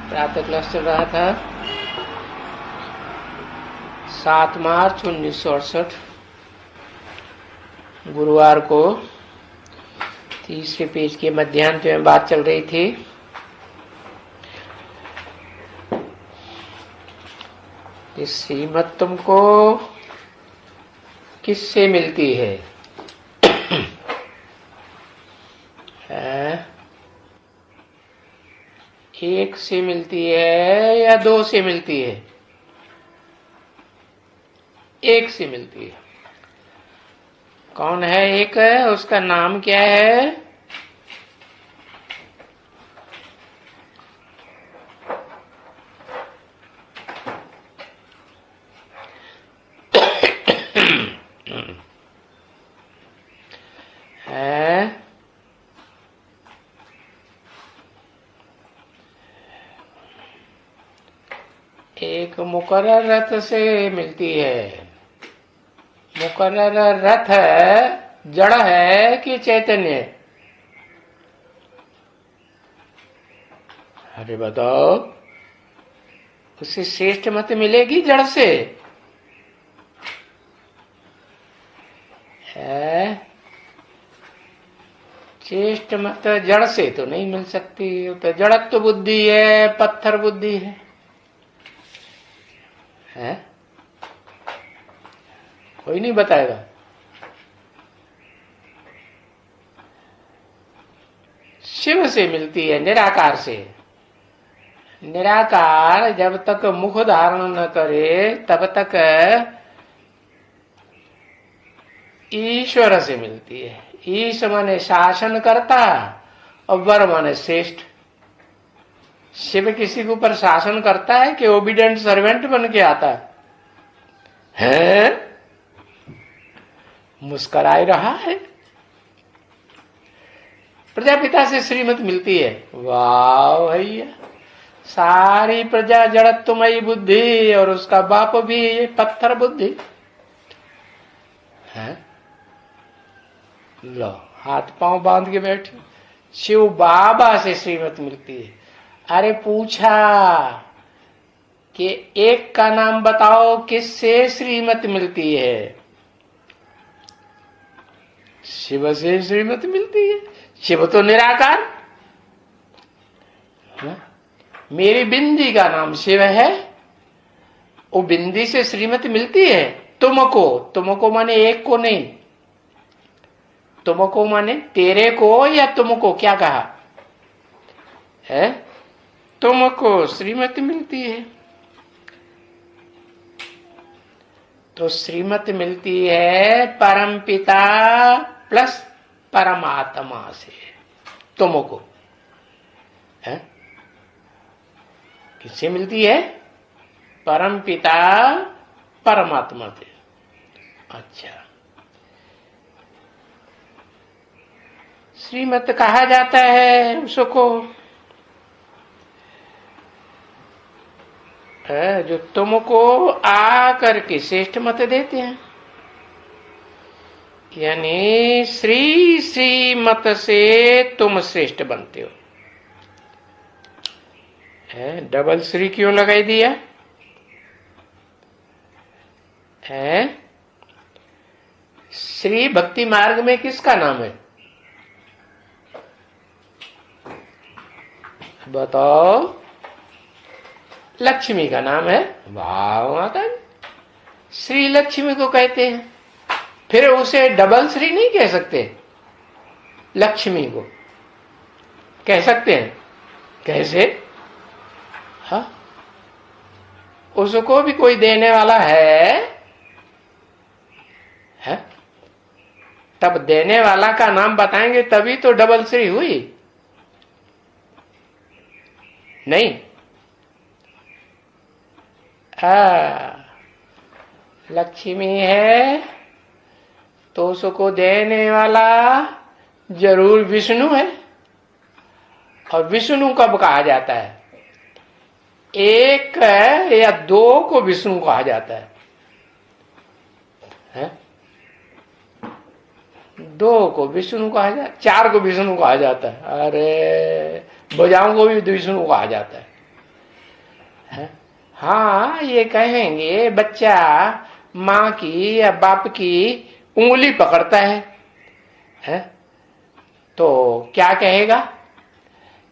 प्रातः क्लास चल रहा था 7 मार्च 1968 गुरुवार को। तीसरे पेज के मध्यांत में बात चल रही थी कि श्रीमत तुमको किससे मिलती है? एक से मिलती है या दो से मिलती है? एक से मिलती है। कौन है एक? उसका नाम क्या है? एक मुकर्रर रथ से मिलती है। मुकर्रर रथ जड़ है कि चैतन्य? अरे बताओ, उससे श्रेष्ठ मत मिलेगी जड़ से? है श्रेष्ठ मत जड़ से तो नहीं मिल सकती। तो जड़त्व बुद्धि है, पत्थर बुद्धि है। कोई नहीं बताएगा। शिव से मिलती है, निराकार से। निराकार जब तक मुख धारण न करे तब तक ईश्वर से मिलती है। ईश माने शासन करता और वर माने श्रेष्ठ। शिव किसी के ऊपर शासन करता है कि ओबीडेंट सर्वेंट बन के आता है? मुस्कुराई रहा है। प्रजापिता से श्रीमत मिलती है। वाह भैया, सारी प्रजा जड़त्वमयी बुद्धि और उसका बाप भी पत्थर बुद्धि है। लो, हाथ पांव बांध के बैठे। शिव बाबा से श्रीमत मिलती है। अरे पूछा कि एक का नाम बताओ किससे श्रीमत मिलती है? शिव से श्रीमत मिलती है। शिव तो निराकार। मेरी बिंदी का नाम शिव है। वो बिंदी से श्रीमत मिलती है। तुमको, तुमको माने एक को नहीं, तुमको माने तेरे को या तुमको? क्या कहा है? तुमको श्रीमत मिलती है। तो श्रीमत मिलती है परमपिता प्लस परमात्मा से। तुमको है किससे मिलती है? परमपिता परमात्मा से। अच्छा, श्रीमत कहा जाता है उसको जो तुमको आ करके श्रेष्ठ मत देते हैं। यानी श्री मत से तुम श्रेष्ठ बनते हो। डबल श्री क्यों लगाई दिया है? श्री भक्ति मार्ग में किसका नाम है? बताओ। लक्ष्मी का नाम है। वाह माता, श्री लक्ष्मी को कहते हैं। फिर उसे डबल श्री नहीं कह सकते। लक्ष्मी को कह सकते हैं। कैसे? हाँ, उसको भी कोई देने वाला है? तब देने वाला का नाम बताएंगे तभी तो डबल श्री हुई। नहीं, लक्ष्मी है तो उसको देने वाला जरूर विष्णु है। और विष्णु कब कहा जाता है? एक या दो को विष्णु कहा जाता है? दो को विष्णु कहा जाता है, चार को विष्णु कहा जाता है। अरे भुजाओं को भी विष्णु कहा जाता है। है? हाँ, ये कहेंगे बच्चा माँ की या बाप की उंगली पकड़ता है? तो क्या कहेगा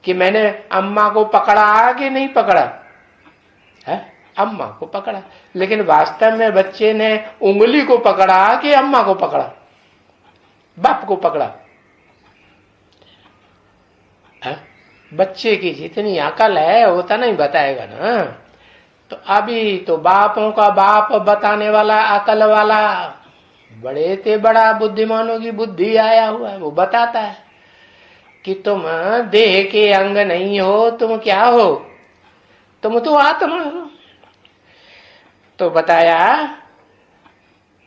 कि मैंने अम्मा को पकड़ा कि नहीं पकड़ा है? अम्मा को पकड़ा। लेकिन वास्तव में बच्चे ने उंगली को पकड़ा कि अम्मा को पकड़ा, बाप को पकड़ा है? बच्चे की जितनी अकल है उतना नहीं बताएगा ना। तो अभी तो बापों का बाप बताने वाला, अकल वाला, बड़े ते बड़ा बुद्धिमानों की बुद्धि आया हुआ है, वो बताता है कि तुम देह के अंग नहीं हो, तुम क्या हो? तुम तो आत्मा हो। तो बताया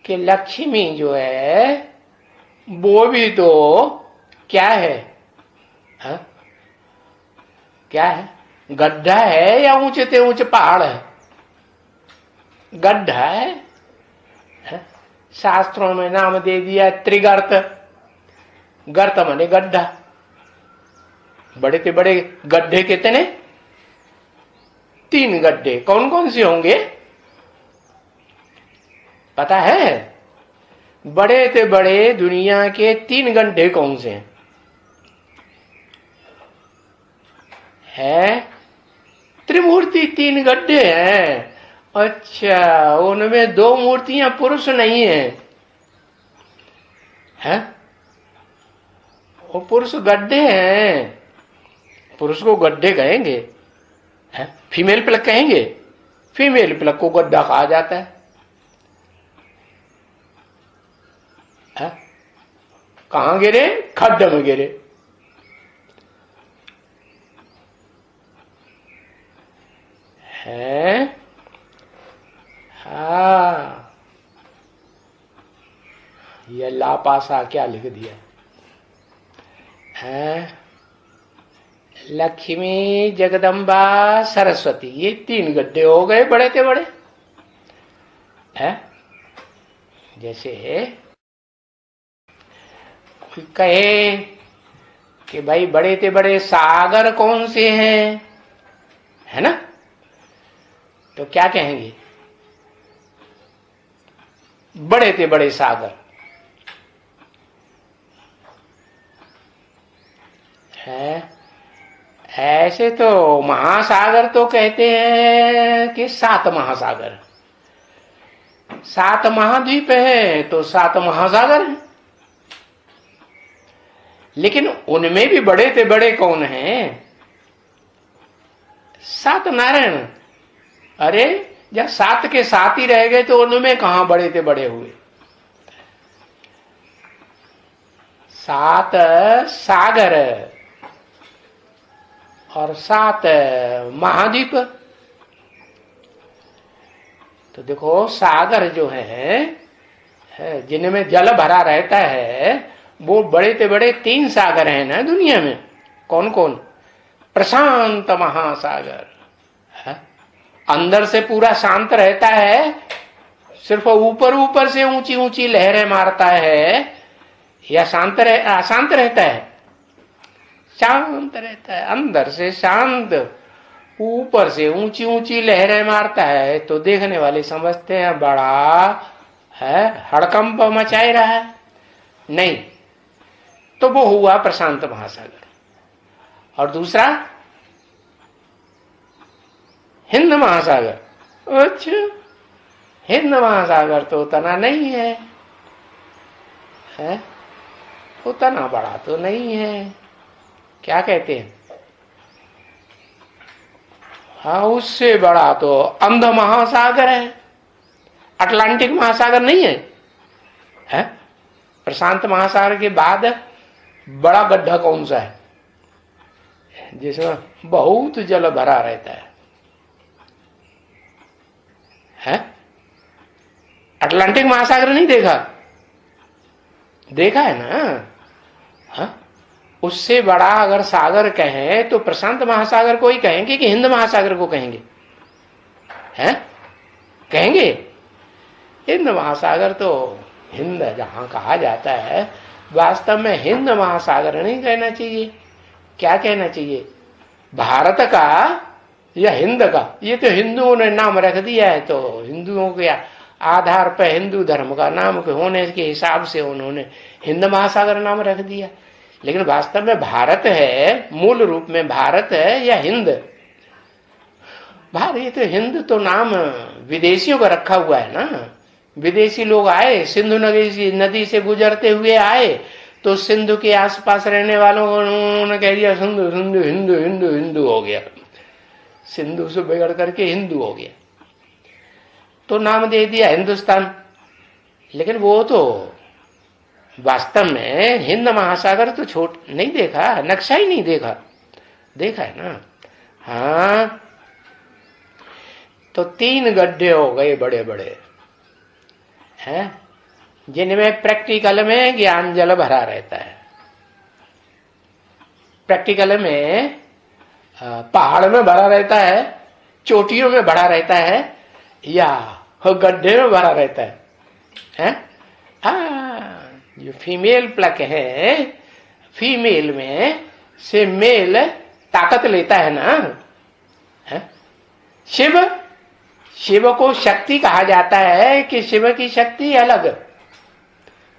कि लक्ष्मी जो है वो भी तो क्या है? हा? क्या है? गड्ढा है या ऊंचे से ऊंचे पहाड़ है? गड्ढा है? शास्त्रों में नाम दे दिया त्रिगर्त। गर्त माने गड्ढा। बड़े से बड़े गड्ढे कितने? 3 गड्ढे। कौन कौन से होंगे पता है? बड़े से बड़े दुनिया के 3 गड्ढे कौन से हैं? है त्रिमूर्ति 3 गड्ढे हैं। अच्छा, उनमें 2 मूर्तियां पुरुष नहीं है? वो पुरुष गड्ढे हैं। पुरुष को गड्ढे कहेंगे? है? फीमेल प्लग कहेंगे? फीमेल प्लग को गड्ढा कहा जाता है। कहां गिरे? खड्ड में गिरे। है? हाँ, ये लापासा क्या लिख दिया है? लक्ष्मी, जगदम्बा, सरस्वती, ये 3 गड्ढे हो गए बड़े से बड़े। है? जैसे कोई कहे कि भाई बड़े से बड़े सागर कौन से हैं, है ना? तो क्या कहेंगे? बड़े से बड़े सागर है। ऐसे तो महासागर तो कहते हैं कि 7 महासागर, 7 महाद्वीप है तो 7 महासागर हैं। लेकिन उनमें भी बड़े से बड़े कौन हैं? 7 नारायण। अरे जब 7 के 7 ही रह गए तो उनमें कहां बड़े से बड़े हुए? 7 सागर और 7 महाद्वीप। तो देखो, सागर जो है जिनमें जल भरा रहता है, वो बड़े से बड़े 3 सागर हैं ना दुनिया में। कौन कौन? प्रशांत महासागर है, अंदर से पूरा शांत रहता है, सिर्फ ऊपर ऊपर से ऊंची ऊंची लहरें मारता है, या अशांत रहता है? शांत रहता है, अंदर से शांत, ऊपर से ऊंची ऊंची लहरें मारता है। तो देखने वाले समझते हैं बड़ा है, हड़कंप मचाए रहा है। नहीं, तो वो हुआ प्रशांत महासागर। और दूसरा हिंद महासागर। अच्छा, हिंद महासागर तो उतना नहीं है, उतना बड़ा तो नहीं है। क्या कहते हैं? हाँ, उससे बड़ा तो अंध महासागर है। अटलांटिक महासागर नहीं है? प्रशांत महासागर के बाद बड़ा गड्ढा कौन सा है जिसमें बहुत जल भरा रहता है? अटलांटिक महासागर नहीं देखा? देखा है ना? हाँ? उससे बड़ा अगर सागर कहें तो प्रशांत महासागर को ही कहेंगे कि हिंद महासागर को कहेंगे? हैं? कहेंगे हिंद महासागर। तो हिंद जहां कहा जाता है, वास्तव में हिंद महासागर नहीं कहना चाहिए। क्या कहना चाहिए? भारत का या हिंद का, ये तो हिंदुओं ने नाम रख दिया है, तो हिंदुओं के आधार पर हिंदू धर्म का नाम के होने के हिसाब से उन्होंने हिंद महासागर नाम रख दिया। लेकिन वास्तव में भारत है, मूल रूप में भारत है या हिंद? भारत तो हिंद तो नाम विदेशियों का रखा हुआ है ना। विदेशी लोग आए, सिंधु नदी से गुजरते हुए आए, तो सिंधु के आसपास रहने वालों को उन्होंने कह दिया सिंधु सिंधु हिंदू हिंदू हिंदू हो गया, सिंधु से बिगड़ करके हिंदू हो गया, तो नाम दे दिया हिंदुस्तान। लेकिन वो तो वास्तव में हिंद महासागर तो छोट नहीं देखा, नक्शा ही नहीं देखा, देखा है ना। हाँ, तो 3 गड्ढे हो गए बड़े बड़े हैं, जिनमें प्रैक्टिकल में ज्ञान जल भरा रहता है। प्रैक्टिकल में पहाड़ में भरा रहता है, चोटियों में भरा रहता है, या गड्ढे में भरा रहता है? जो फीमेल प्लक है, फीमेल में से मेल ताकत लेता है ना। है? शिव को शक्ति कहा जाता है कि शिव की शक्ति अलग,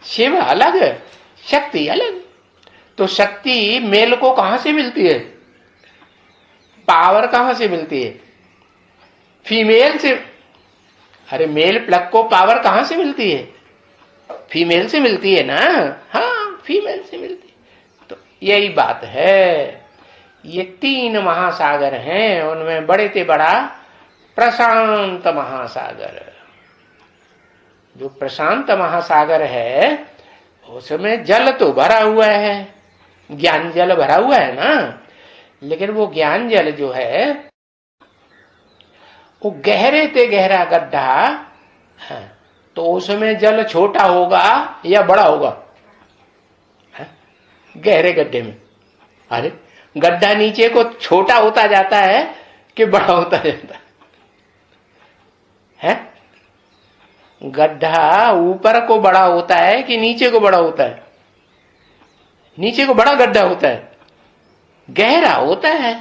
शिव अलग, शक्ति अलग। तो शक्ति मेल को कहां से मिलती है? पावर कहां से मिलती है? फीमेल से। अरे मेल प्लग को पावर कहां से मिलती है? फीमेल से मिलती है ना। हाँ, फीमेल से मिलती है। तो यही बात है। ये 3 महासागर हैं, उनमें बड़े से बड़ा प्रशांत महासागर। जो प्रशांत महासागर है उसमें जल तो भरा हुआ है, ज्ञान जल भरा हुआ है ना। लेकिन वो ज्ञान जल जो है वो गहरे से गहरा गड्ढा है, तो उसमें जल छोटा होगा या बड़ा होगा? है? गहरे गड्ढे में अरे गड्ढा नीचे को छोटा होता जाता है कि बड़ा होता जाता है? गड्ढा ऊपर को बड़ा होता है कि नीचे को बड़ा होता है? नीचे को बड़ा गड्ढा होता है, गहरा होता है।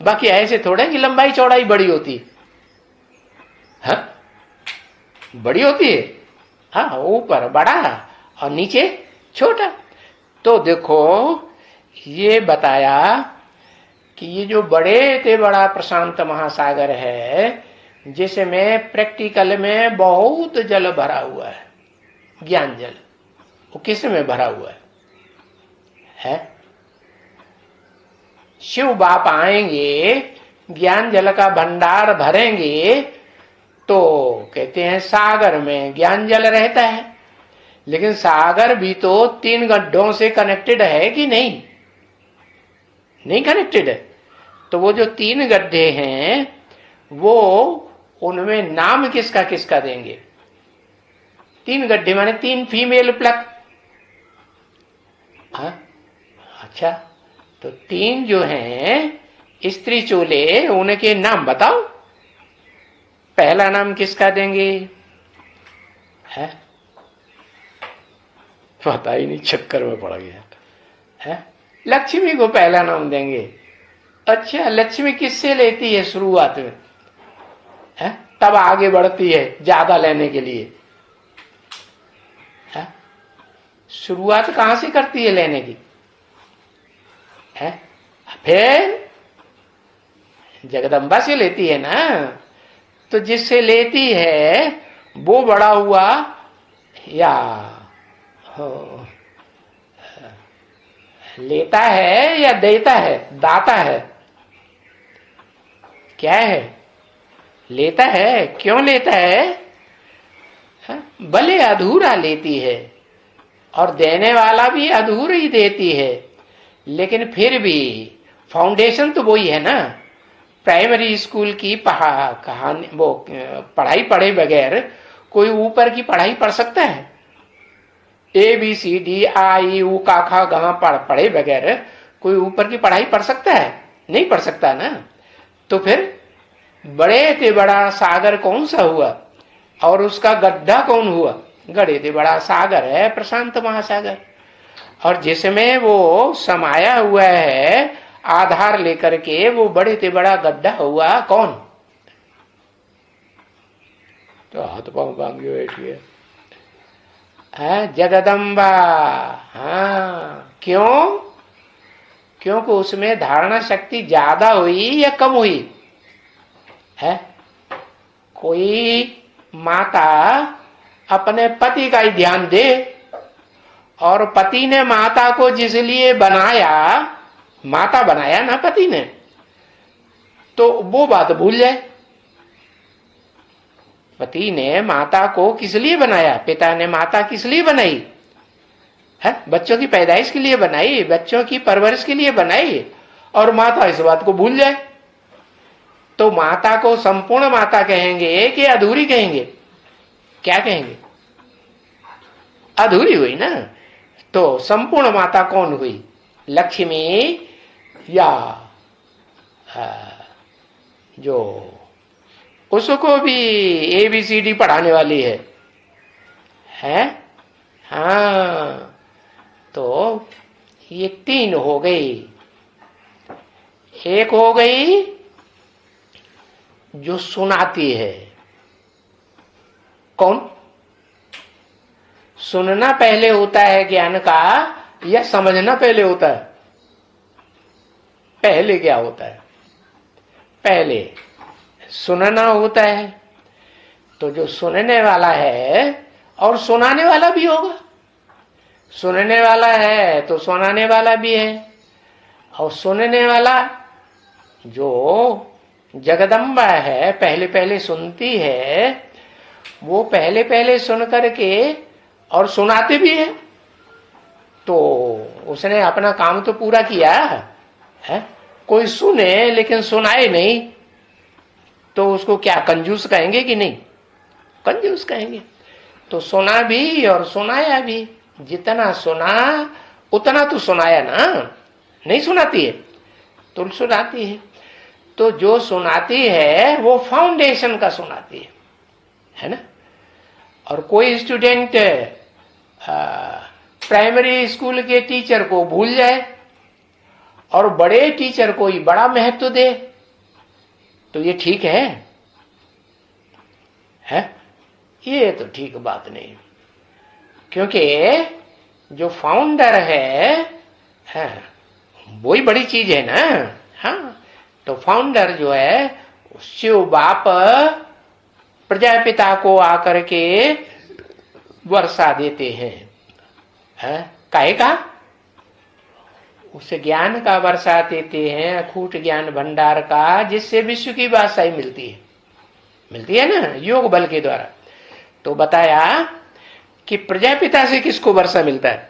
बाकी ऐसे थोड़ा कि लंबाई चौड़ाई बड़ी होती है। हाँ? बड़ी होती है। हाँ, ऊपर बड़ा और नीचे छोटा। तो देखो ये बताया कि ये जो बड़े से बड़ा प्रशांत महासागर है, जिसमें प्रैक्टिकल में बहुत जल भरा हुआ है, ज्ञान जल, वो किस में भरा हुआ है? शिव बाप आएंगे, ज्ञान जल का भंडार भरेंगे, तो कहते हैं सागर में ज्ञान जल रहता है। लेकिन सागर भी तो 3 गड्ढों से कनेक्टेड है कि नहीं? नहीं कनेक्टेड है। तो वो जो 3 गड्ढे हैं, वो उनमें नाम किसका किसका देंगे? 3 गड्ढे माने 3 फीमेल प्लग। हाँ, अच्छा, तो 3 जो हैं स्त्री चोले, उनके नाम बताओ। पहला नाम किसका देंगे? है? पता ही नहीं, चक्कर में पड़ गया है। लक्ष्मी को पहला नाम देंगे। अच्छा, लक्ष्मी किससे लेती है शुरुआत में? है? तब आगे बढ़ती है ज्यादा लेने के लिए। है? शुरुआत कहां से करती है लेने की? है? फिर जगदम्बा से लेती है ना। तो जिससे लेती है वो बड़ा हुआ या लेता है या देता है? दाता है। क्या है? लेता है। क्यों लेता है? भले अधूरा लेती है और देने वाला भी अधूरा ही देती है, लेकिन फिर भी फाउंडेशन तो वही है ना। प्राइमरी स्कूल की कहानी वो पढ़ाई पढ़े बगैर कोई ऊपर की पढ़ाई पढ़ सकता है? ABCD I U का खा गा पढ़े बगैर कोई ऊपर की पढ़ाई पढ़ सकता है? नहीं पढ़ सकता ना। तो फिर बड़े से बड़ा सागर कौन सा हुआ और उसका गड्ढा कौन हुआ? बड़े से बड़ा सागर है प्रशांत महासागर, और जिसमें वो समाया हुआ है आधार लेकर के वो बड़े से बड़ा गड्ढा हुआ कौन? तो हाथ पांव बांध के बैठी है जगदम्बा। हाँ, क्यों? क्योंकि उसमें धारणा शक्ति ज्यादा हुई या कम हुई है? कोई माता अपने पति का ही ध्यान दे और पति ने माता को जिस लिए बनाया, माता बनाया ना पति ने, तो वो बात भूल जाए। पति ने माता को किस लिए बनाया? पिता ने माता किस लिए बनाई है? बच्चों की पैदाइश के लिए बनाई, बच्चों की परवरिश के लिए बनाई, और माता इस बात को भूल जाए तो माता को संपूर्ण माता कहेंगे कि अधूरी कहेंगे? क्या कहेंगे? अधूरी हुई ना। तो संपूर्ण माता कौन हुई? लक्ष्मी या जो उसको भी ABCD पढ़ाने वाली है? हाँ, तो ये 3 हो गई। एक हो गई जो सुनाती है। कौन? सुनना पहले होता है ज्ञान का या समझना पहले होता है? पहले क्या होता है? पहले सुनना होता है। तो जो सुनने वाला है और सुनाने वाला भी होगा। सुनने वाला है तो सुनाने वाला भी है। और सुनने वाला जो जगदम्बा है, पहले पहले सुनती है, वो पहले पहले सुन करके और सुनाते भी है। तो उसने अपना काम तो पूरा किया है। कोई सुने लेकिन सुनाए नहीं तो उसको क्या कंजूस कहेंगे कि नहीं? कंजूस कहेंगे। तो सुना भी और सुनाया भी। जितना सुना उतना तो सुनाया ना, नहीं सुनाती है तो सुनाती है। तो जो सुनाती है वो फाउंडेशन का सुनाती है ना। और कोई स्टूडेंट प्राइमरी स्कूल के टीचर को भूल जाए और बड़े टीचर को ही बड़ा महत्व दे, तो ये ठीक है? ये तो ठीक बात नहीं। क्योंकि जो फाउंडर है वो ही बड़ी चीज है ना। हाँ, तो फाउंडर जो है शिव बाप प्रजापिता को आकर के वर्षा देते हैं। काहे का? उस ज्ञान का वर्षा देते हैं, अखूट ज्ञान भंडार का, जिससे विश्व की बादशाही मिलती है ना, योग बल के द्वारा। तो बताया कि प्रजापिता से किसको वर्षा मिलता है?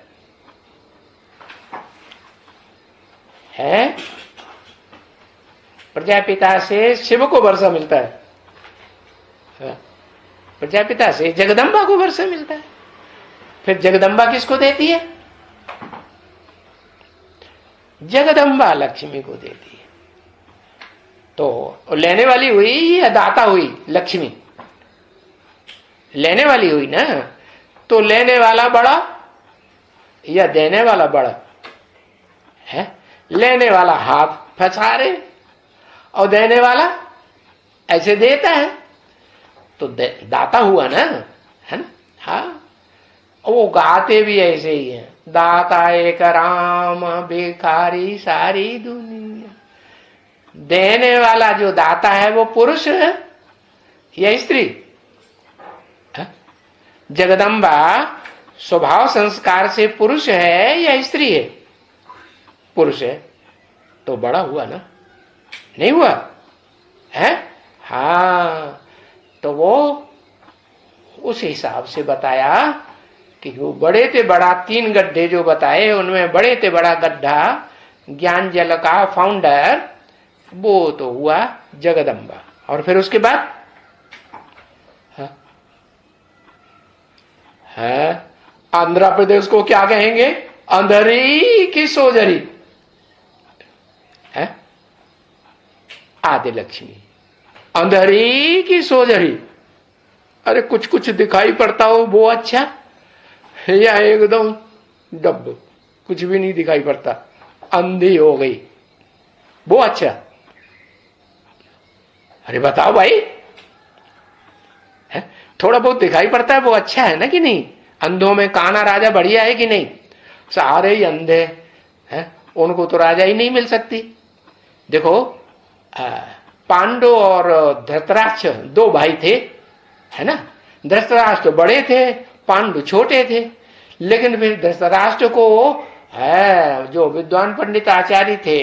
प्रजापिता से शिव को वर्षा मिलता है। प्रजापिता से जगदम्बा को वर्षा मिलता है। फिर जगदम्बा किसको देती है? जगदम्बा लक्ष्मी को देती है। तो लेने वाली हुई या दाता हुई? लक्ष्मी लेने वाली हुई ना। तो लेने वाला बड़ा या देने वाला बड़ा है? लेने वाला हाथ फंसा रहे और देने वाला ऐसे देता है, तो दाता हुआ ना, है ना। हाँ, वो गाते भी ऐसे ही है, दाता एक राम भिखारी सारी दुनिया। देने वाला जो दाता है वो पुरुष है या स्त्री? जगदम्बा स्वभाव संस्कार से पुरुष है या स्त्री है? पुरुष है। तो बड़ा हुआ ना, नहीं हुआ है? हाँ, तो वो उस हिसाब से बताया कि वो बड़े से बड़ा 3 गड्ढे जो बताए, उनमें बड़े से बड़ा गड्ढा ज्ञान जल का फाउंडर वो तो हुआ जगदम्बा। और फिर उसके बाद है आंध्र प्रदेश को क्या कहेंगे? अंधरी की सोजरी है। आदि लक्ष्मी अंधरी की सोजरी। अरे कुछ कुछ दिखाई पड़ता हो वो अच्छा, या एकदम डब कुछ भी नहीं दिखाई पड़ता, अंधी हो गई वो अच्छा। अरे बताओ भाई, है? थोड़ा बहुत दिखाई पड़ता है वो अच्छा है ना कि नहीं? अंधों में काना राजा बढ़िया है कि नहीं? सारे ही अंधे हैं, उनको तो राजा ही नहीं मिल सकती। देखो, पांडु और धृतराष्ट्र दो भाई थे, है ना? धृतराष्ट्र बड़े थे, पांडु छोटे थे, लेकिन फिर धृतराष्ट्र को है जो विद्वान पंडित आचार्य थे,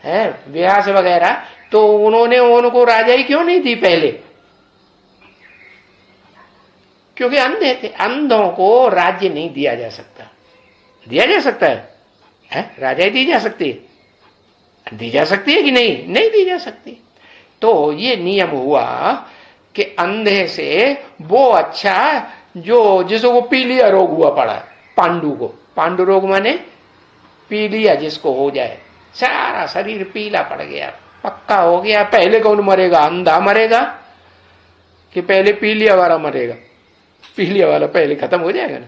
हैं व्यास वगैरह, तो उन्होंने उनको राजाई क्यों नहीं दी पहले? क्योंकि अंधे थे। अंधों को राज्य नहीं दिया जा सकता। दिया जा सकता है? राजाई दी जा सकती है? दी जा सकती है कि नहीं? नहीं दी जा सकती। तो ये नियम हुआ कि अंधे से वो अच्छा जो जिसको पीलिया रोग हुआ पड़ा, पांडु को। पांडु रोग माने पीलिया जिसको हो जाए, सारा शरीर पीला पड़ गया, पक्का हो गया। पहले कौन मरेगा? अंधा मरेगा कि पहले पीलिया वाला मरेगा? पीलिया वाला पहले खत्म हो जाएगा ना।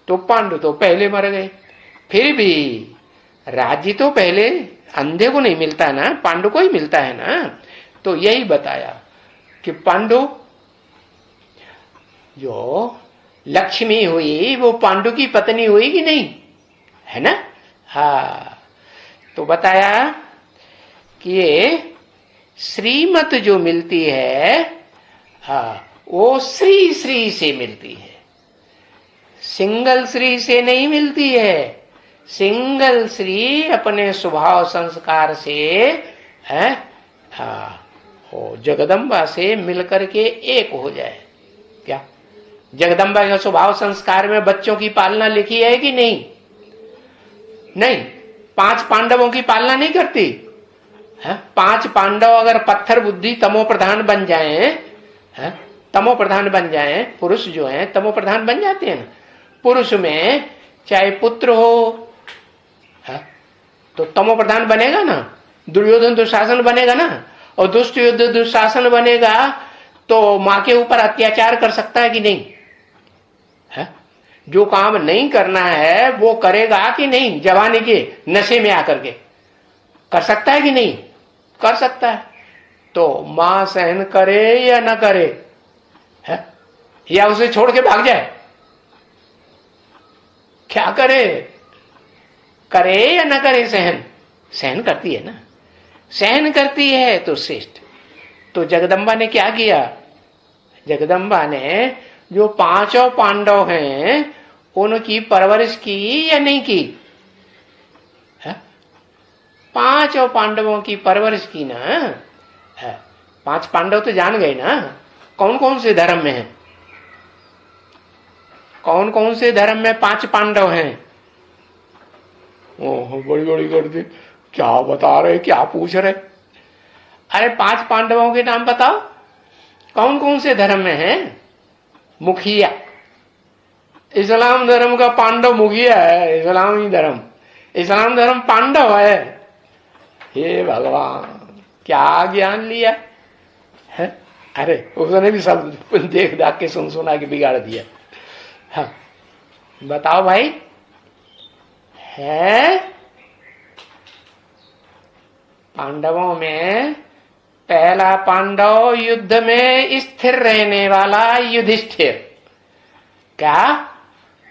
तो पांडु तो पहले मर गए। फिर भी राज्य तो पहले अंधे को नहीं मिलता ना, पांडु को ही मिलता है ना। तो यही बताया कि पांडु जो लक्ष्मी हुई वो पांडु की पत्नी हुई कि नहीं, है ना? हाँ, तो बताया कि ये श्रीमत जो मिलती है, हाँ, वो श्री श्री से मिलती है, सिंगल श्री से नहीं मिलती है। सिंगल श्री अपने स्वभाव संस्कार से है, हाँ, जगदम्बा से मिलकर के एक हो जाए। क्या जगदम्बा के स्वभाव संस्कार में बच्चों की पालना लिखी है कि नहीं? नहीं। 5 पांडवों की पालना नहीं करती है? 5 पांडव अगर पत्थर बुद्धि तमो प्रधान बन जाएं, है? तमो प्रधान बन जाएं, पुरुष जो हैं तमो प्रधान बन जाते हैं ना। पुरुष में चाहे पुत्र हो, है? तो तमो प्रधान बनेगा ना। दुर्योधन दुशासन बनेगा ना, और दुष्ट युद्ध दुशासन बनेगा तो मां के ऊपर अत्याचार कर सकता है कि नहीं? है? जो काम नहीं करना है वो करेगा कि नहीं? जवानी के नशे में आकर के कर सकता है कि नहीं? कर सकता है। तो मां सहन करे या ना करे, है? या उसे छोड़ के भाग जाए? क्या करे? करे या ना करे सहन? सहन करती है ना। सहन करती है तो श्रेष्ठ। तो जगदम्बा ने क्या किया? जगदम्बा ने जो 5 पांडव हैं उनकी परवरिश की या नहीं की? 5 पांडवों की परवरिश की ना। 5 पांडव तो जान गए ना कौन कौन से धर्म में हैं। कौन कौन से धर्म में 5 पांडव हैं? ओह, बड़ी बड़ी कर दी। क्या बता रहे, क्या पूछ रहे? अरे 5 पांडवों के नाम बताओ, कौन कौन से धर्म में हैं? मुखिया, इस्लाम धर्म का पांडव मुखिया है। इस्लामी धर्म, इस्लाम धर्म पांडव है। हे भगवान, क्या ज्ञान लिया है? अरे उसने भी सब देख दाख के सुन सुना के बिगाड़ दिया। हाँ, बताओ भाई, है पांडवों में पहला पांडव युद्ध में स्थिर रहने वाला युधिष्ठिर। क्या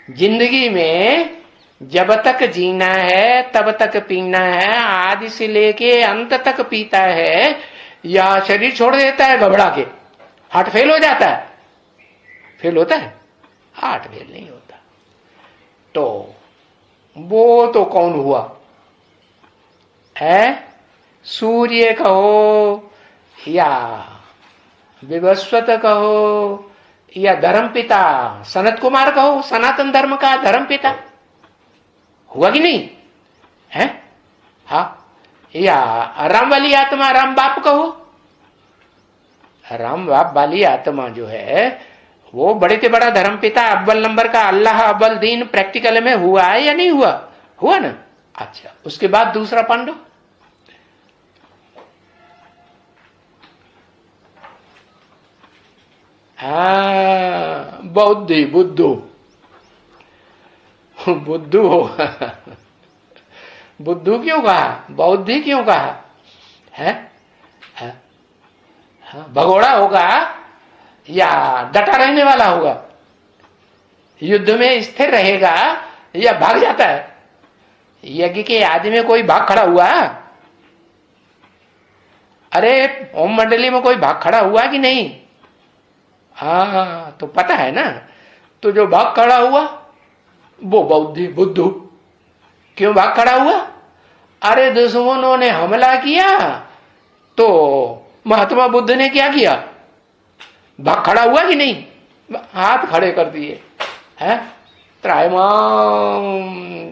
जिंदगी में जब तक जीना है तब तक पीना है, आदि से लेके अंत तक पीता है, या शरीर छोड़ देता है घबरा के? हार्ट फेल हो जाता है? फेल होता है? हार्ट फेल नहीं होता। तो वो तो कौन हुआ है? सूर्य कहो या विवस्वत कहो या धर्मपिता सनत कुमार कहो, सनातन धर्म का धर्मपिता हुआ कि नहीं है? हाँ, या राम वाली आत्मा, राम बाप कहो। राम बाप वाली आत्मा जो है वो बड़े से बड़ा धर्मपिता, अव्वल नंबर का अल्लाह अव्वल दीन प्रैक्टिकल में हुआ है या नहीं हुआ? हुआ ना। अच्छा, उसके बाद दूसरा पांडव बौद्धि, बुद्धू। बुद्धू बुद्धू क्यों कहा? बौद्धि क्यों कहा? है? भगोड़ा होगा या डटा रहने वाला होगा? युद्ध में स्थिर रहेगा या भाग जाता है? यज्ञ के आदि में कोई भाग खड़ा हुआ? अरे ओम मंडली में कोई भाग खड़ा हुआ कि नहीं? हाँ, तो पता है ना। तो जो भाग खड़ा हुआ वो बुद्धू। क्यों भाग खड़ा हुआ? अरे दुश्मनों ने हमला किया तो महात्मा बुद्ध ने क्या किया? भाग खड़ा हुआ कि नहीं? हाथ खड़े कर दिए, है? त्रायमाम,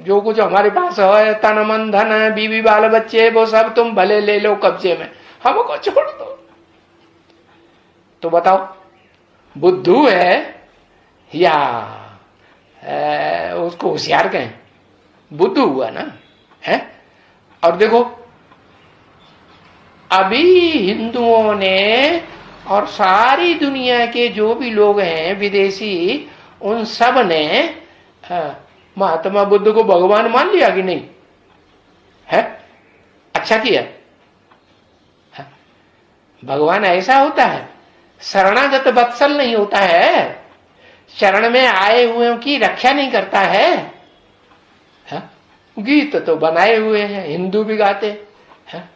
जो कुछ हमारे पास है, तन मन धन है, बीवी बाल बच्चे, वो सब तुम भले ले लो कब्जे में, हमको छोड़ दो। तो बताओ, बुद्धू है या उसको होशियार कहें? बुद्धू हुआ ना, है? और देखो, अभी हिंदुओं ने और सारी दुनिया के जो भी लोग हैं विदेशी, उन सब ने महात्मा बुद्ध को भगवान मान लिया कि नहीं? है? अच्छा किया। है? भगवान ऐसा होता है, शरणागत वत्सल नहीं होता है, शरण में आए हुए की रक्षा नहीं करता है। गीत तो बनाए हुए हैं, हिंदू भी गाते हैं,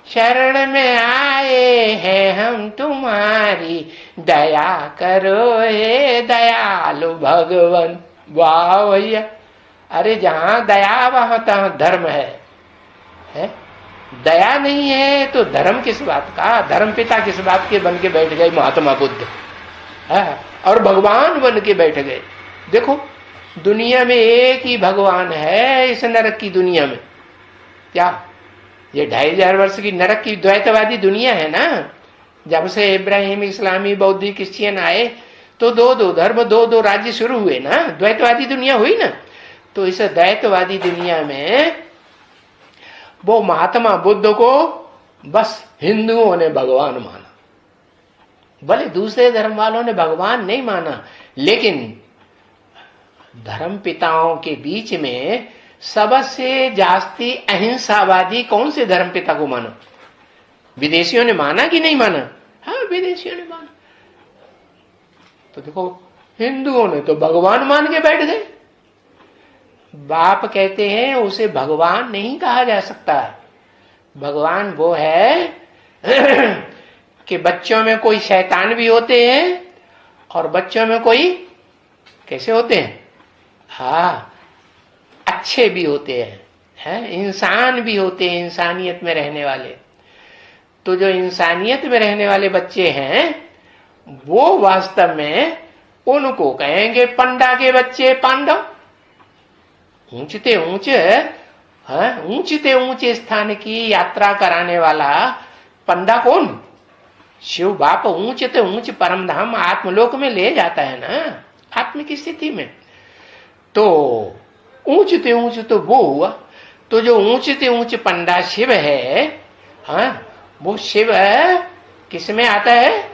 शरण में आए हैं हम तुम्हारी, दया करो हे दयालु भगवान। वाह भैया, अरे जहां दया वहां तहां धर्म है? दया नहीं है तो धर्म किस बात का? धर्म पिता किस बात के बन के बैठ गए महात्मा बुद्ध, है? और भगवान बन के बैठ गए। देखो, दुनिया में एक ही भगवान है इस नरक की दुनिया में। क्या ये 2500 वर्ष की नरक की द्वैतवादी दुनिया है ना? जब से इब्राहिम, इस्लामी, बौद्धी, क्रिश्चियन आए तो दो धर्म, दो राज्य शुरू हुए ना, द्वैतवादी दुनिया हुई ना। तो इस द्वैतवादी दुनिया में वो महात्मा बुद्ध को बस हिंदुओं ने भगवान माना, भले दूसरे धर्म वालों ने भगवान नहीं माना। लेकिन धर्म पिताओं के बीच में सबसे जास्ती अहिंसावादी कौन से धर्म पिता को माना? विदेशियों ने माना कि नहीं माना? हाँ, विदेशियों ने माना। तो देखो, हिंदुओं ने तो भगवान मान के बैठ गए। बाप कहते हैं उसे भगवान नहीं कहा जा सकता। भगवान वो है कि बच्चों में कोई शैतान भी होते हैं और बच्चों में कोई कैसे होते हैं? हाँ, अच्छे भी होते हैं, इंसान भी होते हैं, इंसानियत में रहने वाले। तो जो इंसानियत में रहने वाले बच्चे हैं वो वास्तव में उनको कहेंगे पंडा के बच्चे पांडव। ऊंचते ऊंचे स्थान की यात्रा कराने वाला पंडा कौन? शिव बाप ऊंचते ऊंच परम धाम आत्मलोक में ले जाता है ना, आत्म की स्थिति में। तो ऊंचते ऊंच तो वो हुआ। तो जो ऊंचते ऊंच पंडा शिव है, वो शिव किस में आता है?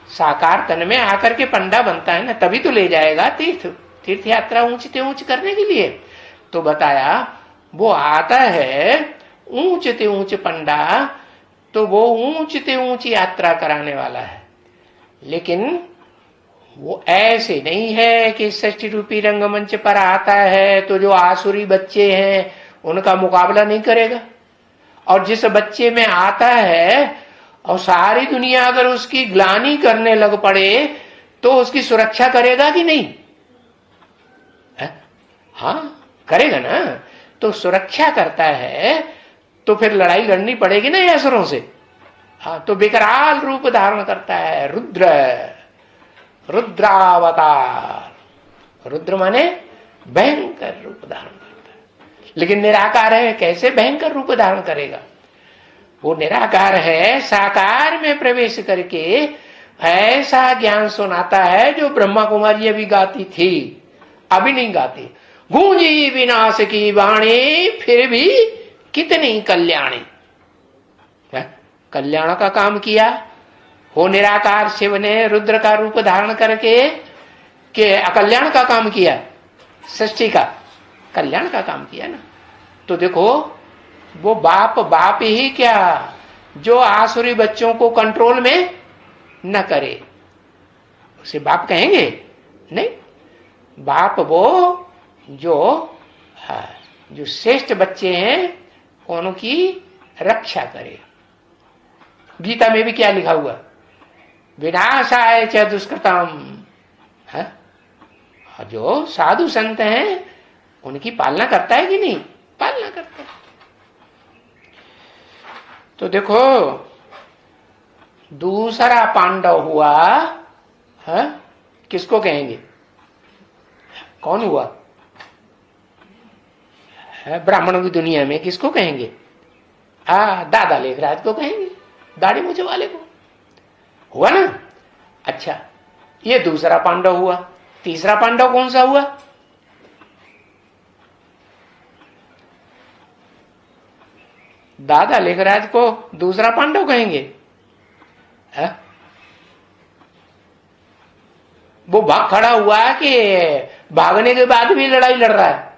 साकार तन में आकर के पंडा बनता है ना, तभी तो ले जाएगा तीर्थ यात्रा ऊंचते ऊंच करने के लिए। तो बताया वो आता है ऊंचते ऊंच पंडा, तो वो ऊंचते ऊंच यात्रा कराने वाला है। लेकिन वो ऐसे नहीं है कि षष्ठी रूपी रंगमंच पर आता है तो जो आसुरी बच्चे हैं उनका मुकाबला नहीं करेगा। और जिस बच्चे में आता है और सारी दुनिया अगर उसकी ग्लानि करने लग पड़े तो उसकी सुरक्षा करेगा कि नहीं? हाँ, करेगा ना। तो सुरक्षा करता है तो फिर लड़ाई लड़नी पड़ेगी ना असुरों से। हाँ, तो विकराल रूप धारण करता है, रुद्रावतार। रुद्र माने भयंकर रूप धारण करता है। लेकिन निराकार है, कैसे भयंकर रूप धारण करेगा? वो निराकार है, साकार में प्रवेश करके ऐसा ज्ञान सुनाता है जो ब्रह्मा कुमारी अभी गाती थी, अभी नहीं गाती। गूंजी विनाश की वाणी फिर भी कितनी कल्याणी। कल्याण का काम किया वो निराकार शिव ने रुद्र का रूप धारण करके के अकल्याण का काम किया, सृष्टि का कल्याण का काम किया ना। तो देखो, वो बाप बाप ही क्या, जो आसुरी बच्चों को कंट्रोल में न करे उसे बाप कहेंगे? नहीं, बाप वो जो जो श्रेष्ठ बच्चे हैं उनकी रक्षा करे। गीता में भी क्या लिखा हुआ? विनाशाय च दुष्कृतम। जो साधु संत हैं उनकी पालना करता है कि नहीं? पालना करता है। तो देखो, दूसरा पांडव हुआ है, किसको कहेंगे? कौन हुआ? ब्राह्मणों की दुनिया में किसको कहेंगे? दादा लेखराज को कहेंगे, दाढ़ी मूछे वाले को। हुआ ना? अच्छा, ये दूसरा पांडव हुआ। तीसरा पांडव कौन सा हुआ? दादा लेखराज को दूसरा पांडव कहेंगे? वो भाग खड़ा हुआ कि भागने के बाद भी लड़ाई लड़ रहा है?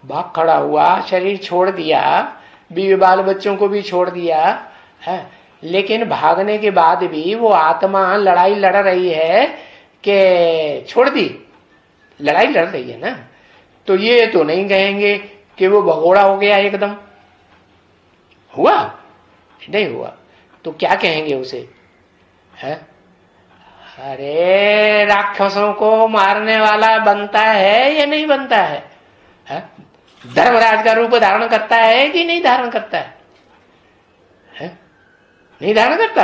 भाग खड़ा हुआ, शरीर छोड़ दिया, बीवी बाल बच्चों को भी छोड़ दिया है, लेकिन भागने के बाद भी वो आत्मा लड़ाई लड़ रही है कि छोड़ दी? लड़ाई लड़ रही है ना। तो ये तो नहीं कहेंगे कि वो भगोड़ा हो गया एकदम। हुआ? नहीं हुआ। तो क्या कहेंगे उसे? है? अरे राक्षसों को मारने वाला बनता है या नहीं बनता है? धर्मराज का रूप धारण करता है कि नहीं धारण करता है? नहीं धारण करता?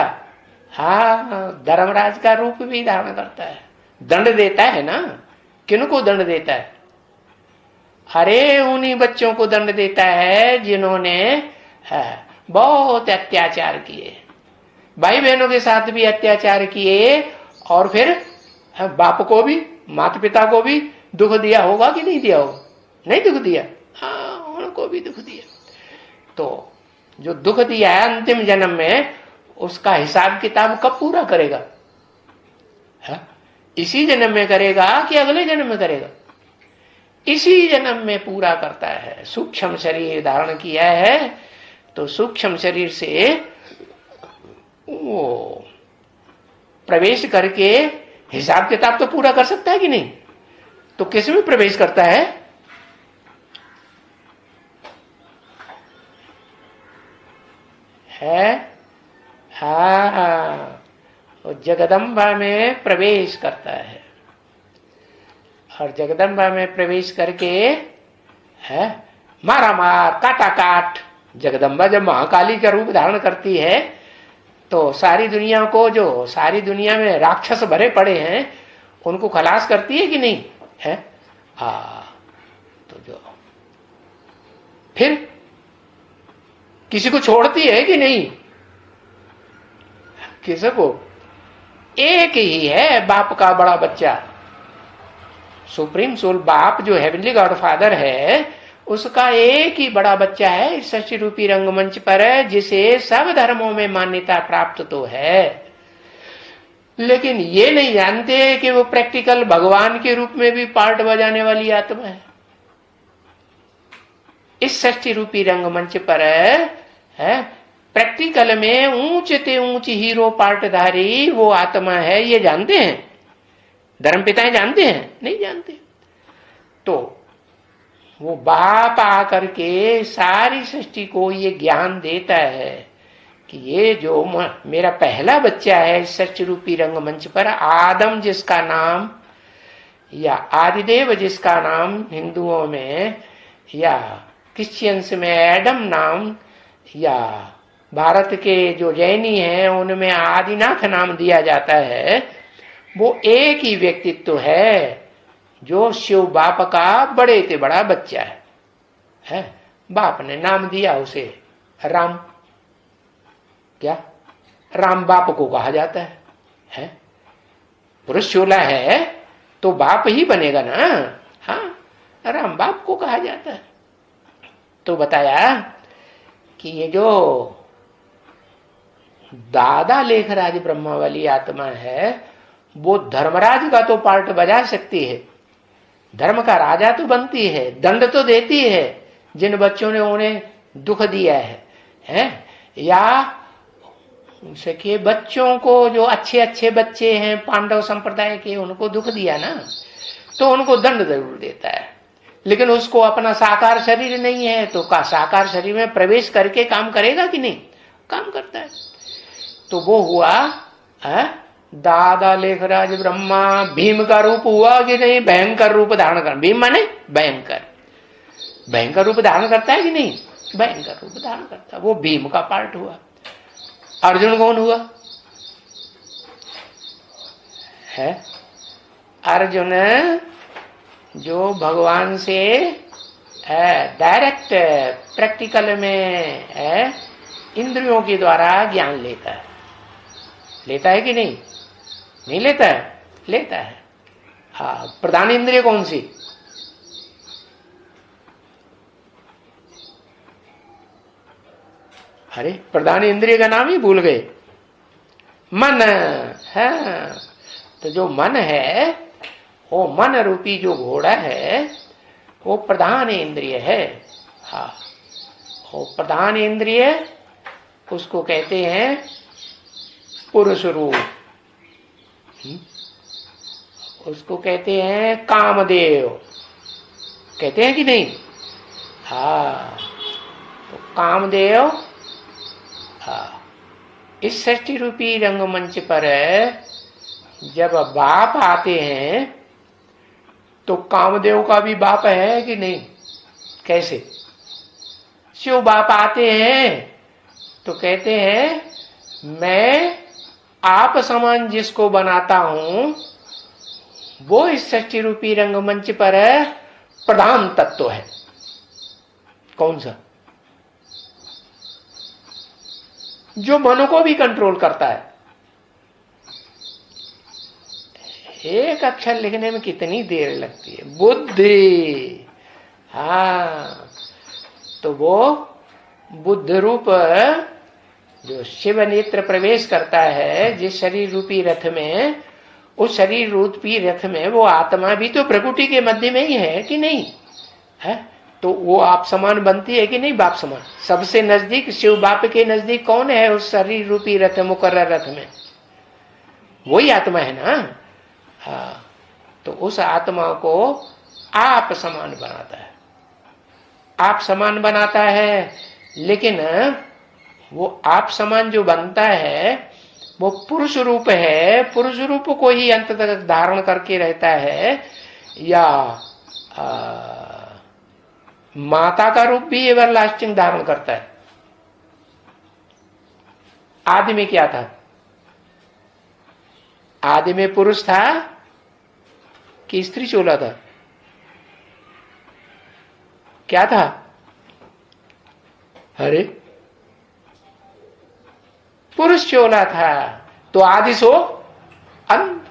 हाँ, धर्मराज का रूप भी धारण करता है। दंड देता है ना। किनको दंड देता है? अरे उन्हीं बच्चों को दंड देता है जिन्होंने बहुत अत्याचार किए, भाई बहनों के साथ भी अत्याचार किए, और फिर बाप को भी, माता पिता को भी दुख दिया होगा कि नहीं दिया होगा? नहीं दुख दिया? हाँ, उनको भी दुख दिया। तो जो दुख दिया है अंतिम जन्म में, उसका हिसाब किताब कब पूरा करेगा? इसी जन्म में करेगा कि अगले जन्म में करेगा? इसी जन्म में पूरा करता है। सूक्ष्म शरीर धारण किया है तो सूक्ष्म शरीर से वो प्रवेश करके हिसाब किताब तो पूरा कर सकता है कि नहीं? तो किस में प्रवेश करता है? हाँ, जगदम्बा में प्रवेश करता है। और जगदम्बा में प्रवेश करके है मारा मार, काटा काट। जगदम्बा जब महाकाली का रूप धारण करती है तो सारी दुनिया को, जो सारी दुनिया में राक्षस भरे पड़े हैं, उनको खलास करती है कि नहीं है? तो जो फिर किसी को छोड़ती है कि नहीं? किसी को? एक ही है बाप का बड़ा बच्चा, सुप्रीम सोल बाप जो हेवनली गॉड फादर है, उसका एक ही बड़ा बच्चा है इस सृष्टि रूपी रंगमंच पर, जिसे सब धर्मों में मान्यता प्राप्त तो है, लेकिन ये नहीं जानते कि वो प्रैक्टिकल भगवान के रूप में भी पार्ट बजाने वाली आत्मा है। इस सृष्टि रूपी रंगमंच पर है प्रैक्टिकल में ऊंच ते ऊंच हीरो पार्टधारी वो आत्मा है, ये जानते हैं? धर्मपिताएं जानते हैं? नहीं जानते। तो वो बाप आकर के सारी सृष्टि को ये ज्ञान देता है कि ये जो मेरा पहला बच्चा है इस सृष्टि रूपी रंगमंच पर, आदम जिसका नाम या आदिदेव जिसका नाम हिंदुओं में, या क्रिश्चियंस में एडम नाम, या भारत के जो जैनी हैं उनमें आदिनाथ नाम दिया जाता है, वो एक ही व्यक्तित्व है जो शिव बाप का बड़े से बड़ा बच्चा है। बाप ने नाम दिया उसे राम। क्या? राम बाप को कहा जाता है? पुरुष चोला है तो बाप ही बनेगा ना। हाँ, राम बाप को कहा जाता है। तो बताया कि ये जो दादा लेखराज ब्रह्मा वाली आत्मा है, वो धर्मराज का तो पार्ट बजा सकती है, धर्म का राजा तो बनती है, दंड तो देती है जिन बच्चों ने उन्हें दुख दिया है? या सके बच्चों को, जो अच्छे अच्छे बच्चे हैं पांडव संप्रदाय के, उनको दुख दिया ना, तो उनको दंड जरूर देता है। लेकिन उसको अपना साकार शरीर नहीं है तो का साकार शरीर में प्रवेश करके काम करेगा कि नहीं? काम करता है। तो वो हुआ दादा लेखराज ब्रह्मा भीम का रूप हुआ कि नहीं? भयंकर रूप धारण कर, भीम माने भयंकर, भयंकर रूप धारण करता है कि नहीं? भयंकर रूप धारण करता है, वो भीम का पार्ट हुआ। अर्जुन कौन हुआ? है अर्जुन जो भगवान से डायरेक्ट प्रैक्टिकल में इंद्रियों के द्वारा ज्ञान लेता है। लेता है कि नहीं? नहीं लेता है? लेता है। हाँ, प्रधान इंद्रिय कौन सी? अरे प्रधान इंद्रिय का नाम ही भूल गए। मन है। तो जो मन है, वो मन रूपी जो घोड़ा है, वो प्रधान इंद्रिय है। हाँ, वो प्रधान इंद्रिय उसको कहते हैं पुरुष रूप, उसको कहते हैं कामदेव, कहते हैं कि नहीं? हाँ, तो कामदेव इस सृष्टि रूपी रंगमंच पर जब बाप आते हैं तो कामदेव का भी बाप है कि नहीं? कैसे? शिव बाप आते हैं तो कहते हैं मैं आप समान जिसको बनाता हूं वो इस सृष्टि रूपी रंगमंच पर प्रधान तत्व है। कौन सा? जो मन को भी कंट्रोल करता है। एक अक्षर लिखने में कितनी देर लगती है? बुद्धि। हाँ, तो वो बुद्ध रूप जो शिव नेत्र प्रवेश करता है जिस शरीर रूपी रथ में, उस शरीर रूपी रथ में वो आत्मा भी तो प्रकृति के मध्य में ही है कि नहीं है? तो वो आप समान बनती है कि नहीं? बाप समान। सबसे नजदीक शिव बाप के नजदीक कौन है उस शरीर रूपी रथ, मुकर्रर रथ में? वही आत्मा है ना। हाँ, तो उस आत्मा को आप समान बनाता है, आप समान बनाता है। लेकिन वो आप समान जो बनता है वो पुरुष रूप है, पुरुष रूप को ही अंत तक धारण करके रहता है, या माता का रूप भी एवरलास्टिंग धारण करता है। आदि में क्या था? आदि में पुरुष था कि स्त्री चोला था? क्या था? अरे पुरुष चोला था। तो आदि सो अंत।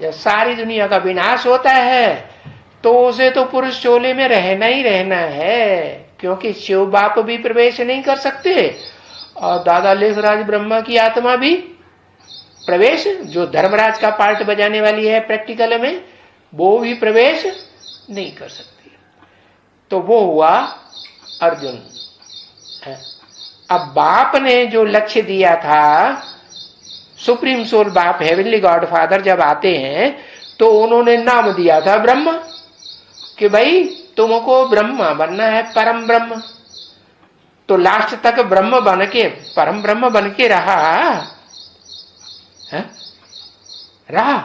जब सारी दुनिया का विनाश होता है तो उसे तो पुरुष चोले में रहना ही रहना है, क्योंकि शिव बाप भी प्रवेश नहीं कर सकते और दादा लेखराज ब्रह्मा की आत्मा भी प्रवेश, जो धर्मराज का पार्ट बजाने वाली है प्रैक्टिकल में, वो भी प्रवेश नहीं कर सकती। तो वो हुआ अर्जुन। अब बाप ने जो लक्ष्य दिया था, सुप्रीम सोल बाप हेवनली गॉड फादर जब आते हैं तो उन्होंने नाम दिया था ब्रह्मा, कि भाई तुमको ब्रह्मा बनना है, परम ब्रह्म। तो लास्ट तक ब्रह्म बन के, परम ब्रह्म बन के रहा है? रहा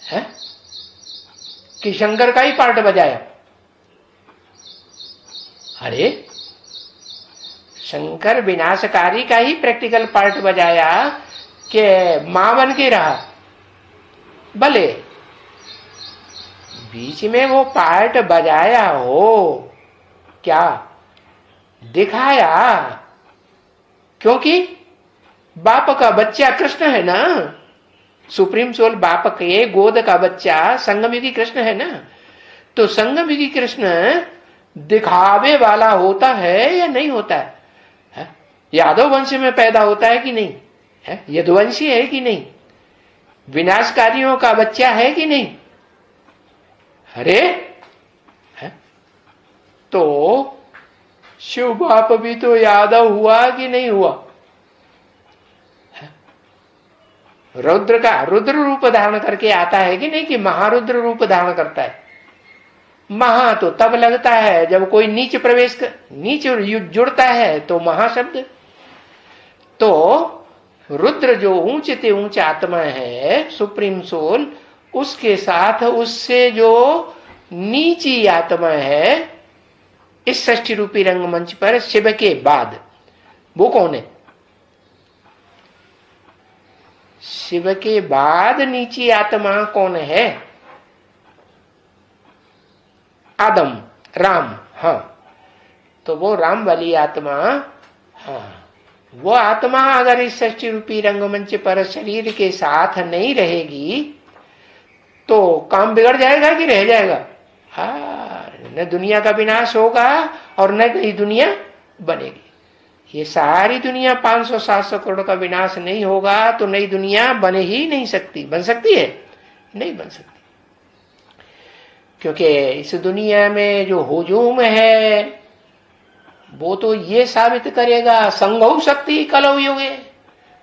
है कि शंकर का ही पार्ट बजाया? अरे शंकर विनाशकारी का ही प्रैक्टिकल पार्ट बजाया कि मां बन के रहा। भले बीच में वो पार्ट बजाया हो, क्या दिखाया? क्योंकि बाप का बच्चा कृष्ण है ना, सुप्रीम सोल बाप के गोद का बच्चा संगमयुगी कृष्ण है ना। तो संगमयुगी कृष्ण दिखावे वाला होता है या नहीं होता है? यादव वंश में पैदा होता है कि नहीं है? यदुवंशी है कि नहीं? विनाशकारियों का बच्चा है कि नहीं? अरे है? तो शिव बाप भी तो यादव हुआ कि नहीं हुआ? रुद्र का रुद्र रूप धारण करके आता है कि नहीं, कि महारुद्र रूप धारण करता है? महा तो तब लगता है जब कोई नीच प्रवेश नीच जुड़ता है तो महाशब्द। तो रुद्र जो ऊंचे से ऊंच आत्मा है, सुप्रीम सोल, उसके साथ उससे जो नीची आत्मा है इस षष्ठी रूपी रंगमंच पर शिव के बाद, वो कौन है? शिव के बाद नीची आत्मा कौन है? आदम, राम। हाँ, तो वो राम वाली आत्मा, हाँ, वो आत्मा अगर इस षष्ठी रूपी रंगमंच पर शरीर के साथ नहीं रहेगी तो काम बिगड़ जाएगा कि रह जाएगा? हाँ, न दुनिया का विनाश होगा और न नई दुनिया बनेगी। ये सारी दुनिया 500-700 करोड़ का विनाश नहीं होगा तो नई दुनिया बने ही नहीं सकती। बन सकती है? नहीं बन सकती, क्योंकि इस दुनिया में जो हुजूम है वो तो ये साबित करेगा, संघौ शक्ति कलौ युगे,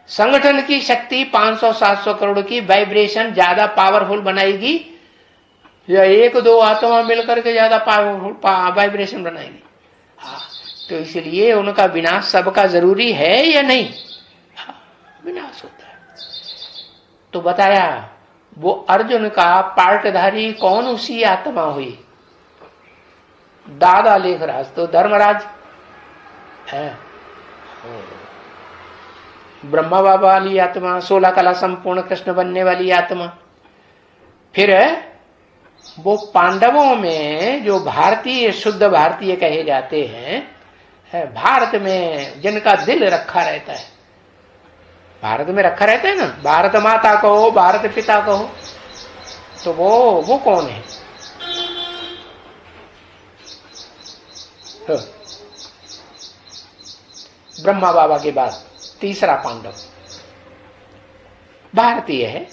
संगठन की शक्ति 500-700 करोड़ की वाइब्रेशन ज्यादा पावरफुल बनाएगी या एक दो आत्मा मिलकर के ज्यादा पावरफुल वाइब्रेशन बनाएगी? हाँ, तो इसलिए उनका विनाश सबका जरूरी है या नहीं? हाँ, विनाश होता है। तो बताया वो अर्जुन का पार्टधारी कौन उसी आत्मा हुई? दादा लेखराज तो धर्मराज है, ब्रह्मा बाबा वाली आत्मा, 16 कला संपूर्ण कृष्ण बनने वाली आत्मा। फिर वो पांडवों में जो भारतीय, शुद्ध भारतीय कहे जाते हैं, भारत में जिनका दिल रखा रहता है, भारत में रखा रहता है ना, भारत माता कहो, भारत पिता कहो, तो वो कौन है? ब्रह्मा बाबा के बाद तीसरा पांडव भारतीय है,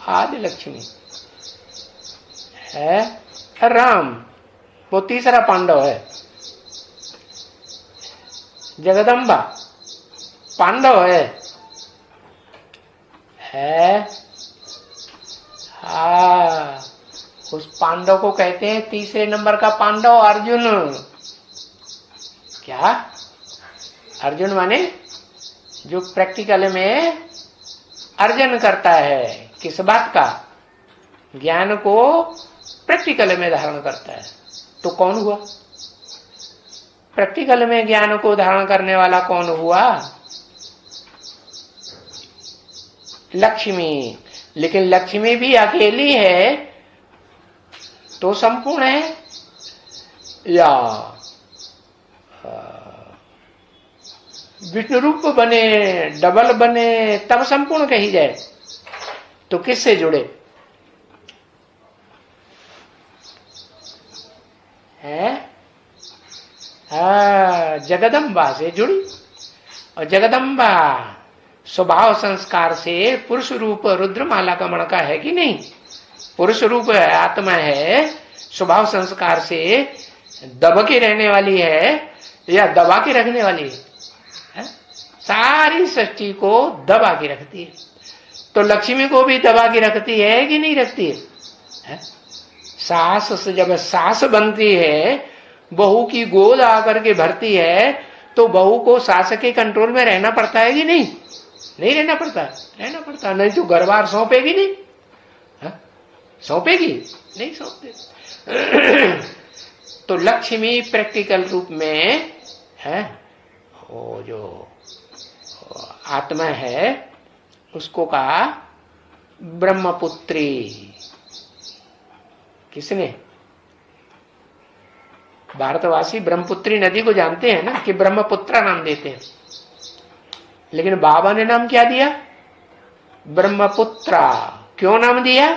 आदि लक्ष्मी है, राम वो तीसरा पांडव है, जगदम्बा पांडव है। हाँ, उस पांडव को कहते हैं तीसरे नंबर का पांडव अर्जुन। क्या? अर्जुन माने जो प्रैक्टिकल में अर्जन करता है, किस बात का? ज्ञान को प्रैक्टिकल में धारण करता है। तो कौन हुआ प्रैक्टिकल में ज्ञान को धारण करने वाला? कौन हुआ? लक्ष्मी। लेकिन लक्ष्मी भी अकेली है तो संपूर्ण है या विष्णु रूप बने, डबल बने तब संपूर्ण कही जाए? तो किससे जुड़े है? जगदम्बा से जुड़ी। और जगदम्बा स्वभाव संस्कार से पुरुष रूप रुद्रमाला का मणका है कि नहीं? पुरुष रूप आत्मा है, स्वभाव संस्कार से दब के रहने वाली है या दबा के रखने वाली है? सारी सृष्टि को दबा के रखती है। तो लक्ष्मी को भी दबा के रखती है कि नहीं रखती है? सास से जब सास बनती है, बहू की गोद आकर के भरती है, तो बहू को सास के कंट्रोल में रहना पड़ता है कि नहीं? नहीं रहना पड़ता? रहना पड़ता, नहीं तो घर बार सौंपेगी नहीं, सौंपेगी नहीं, सौंपेगी। तो लक्ष्मी प्रैक्टिकल रूप में है, वो जो आत्मा है उसको कहा ब्रह्मपुत्री। किसने? भारतवासी ब्रह्मपुत्री नदी को जानते हैं ना, कि ब्रह्मपुत्रा नाम देते हैं, लेकिन बाबा ने नाम क्या दिया? ब्रह्मपुत्रा। क्यों नाम दिया?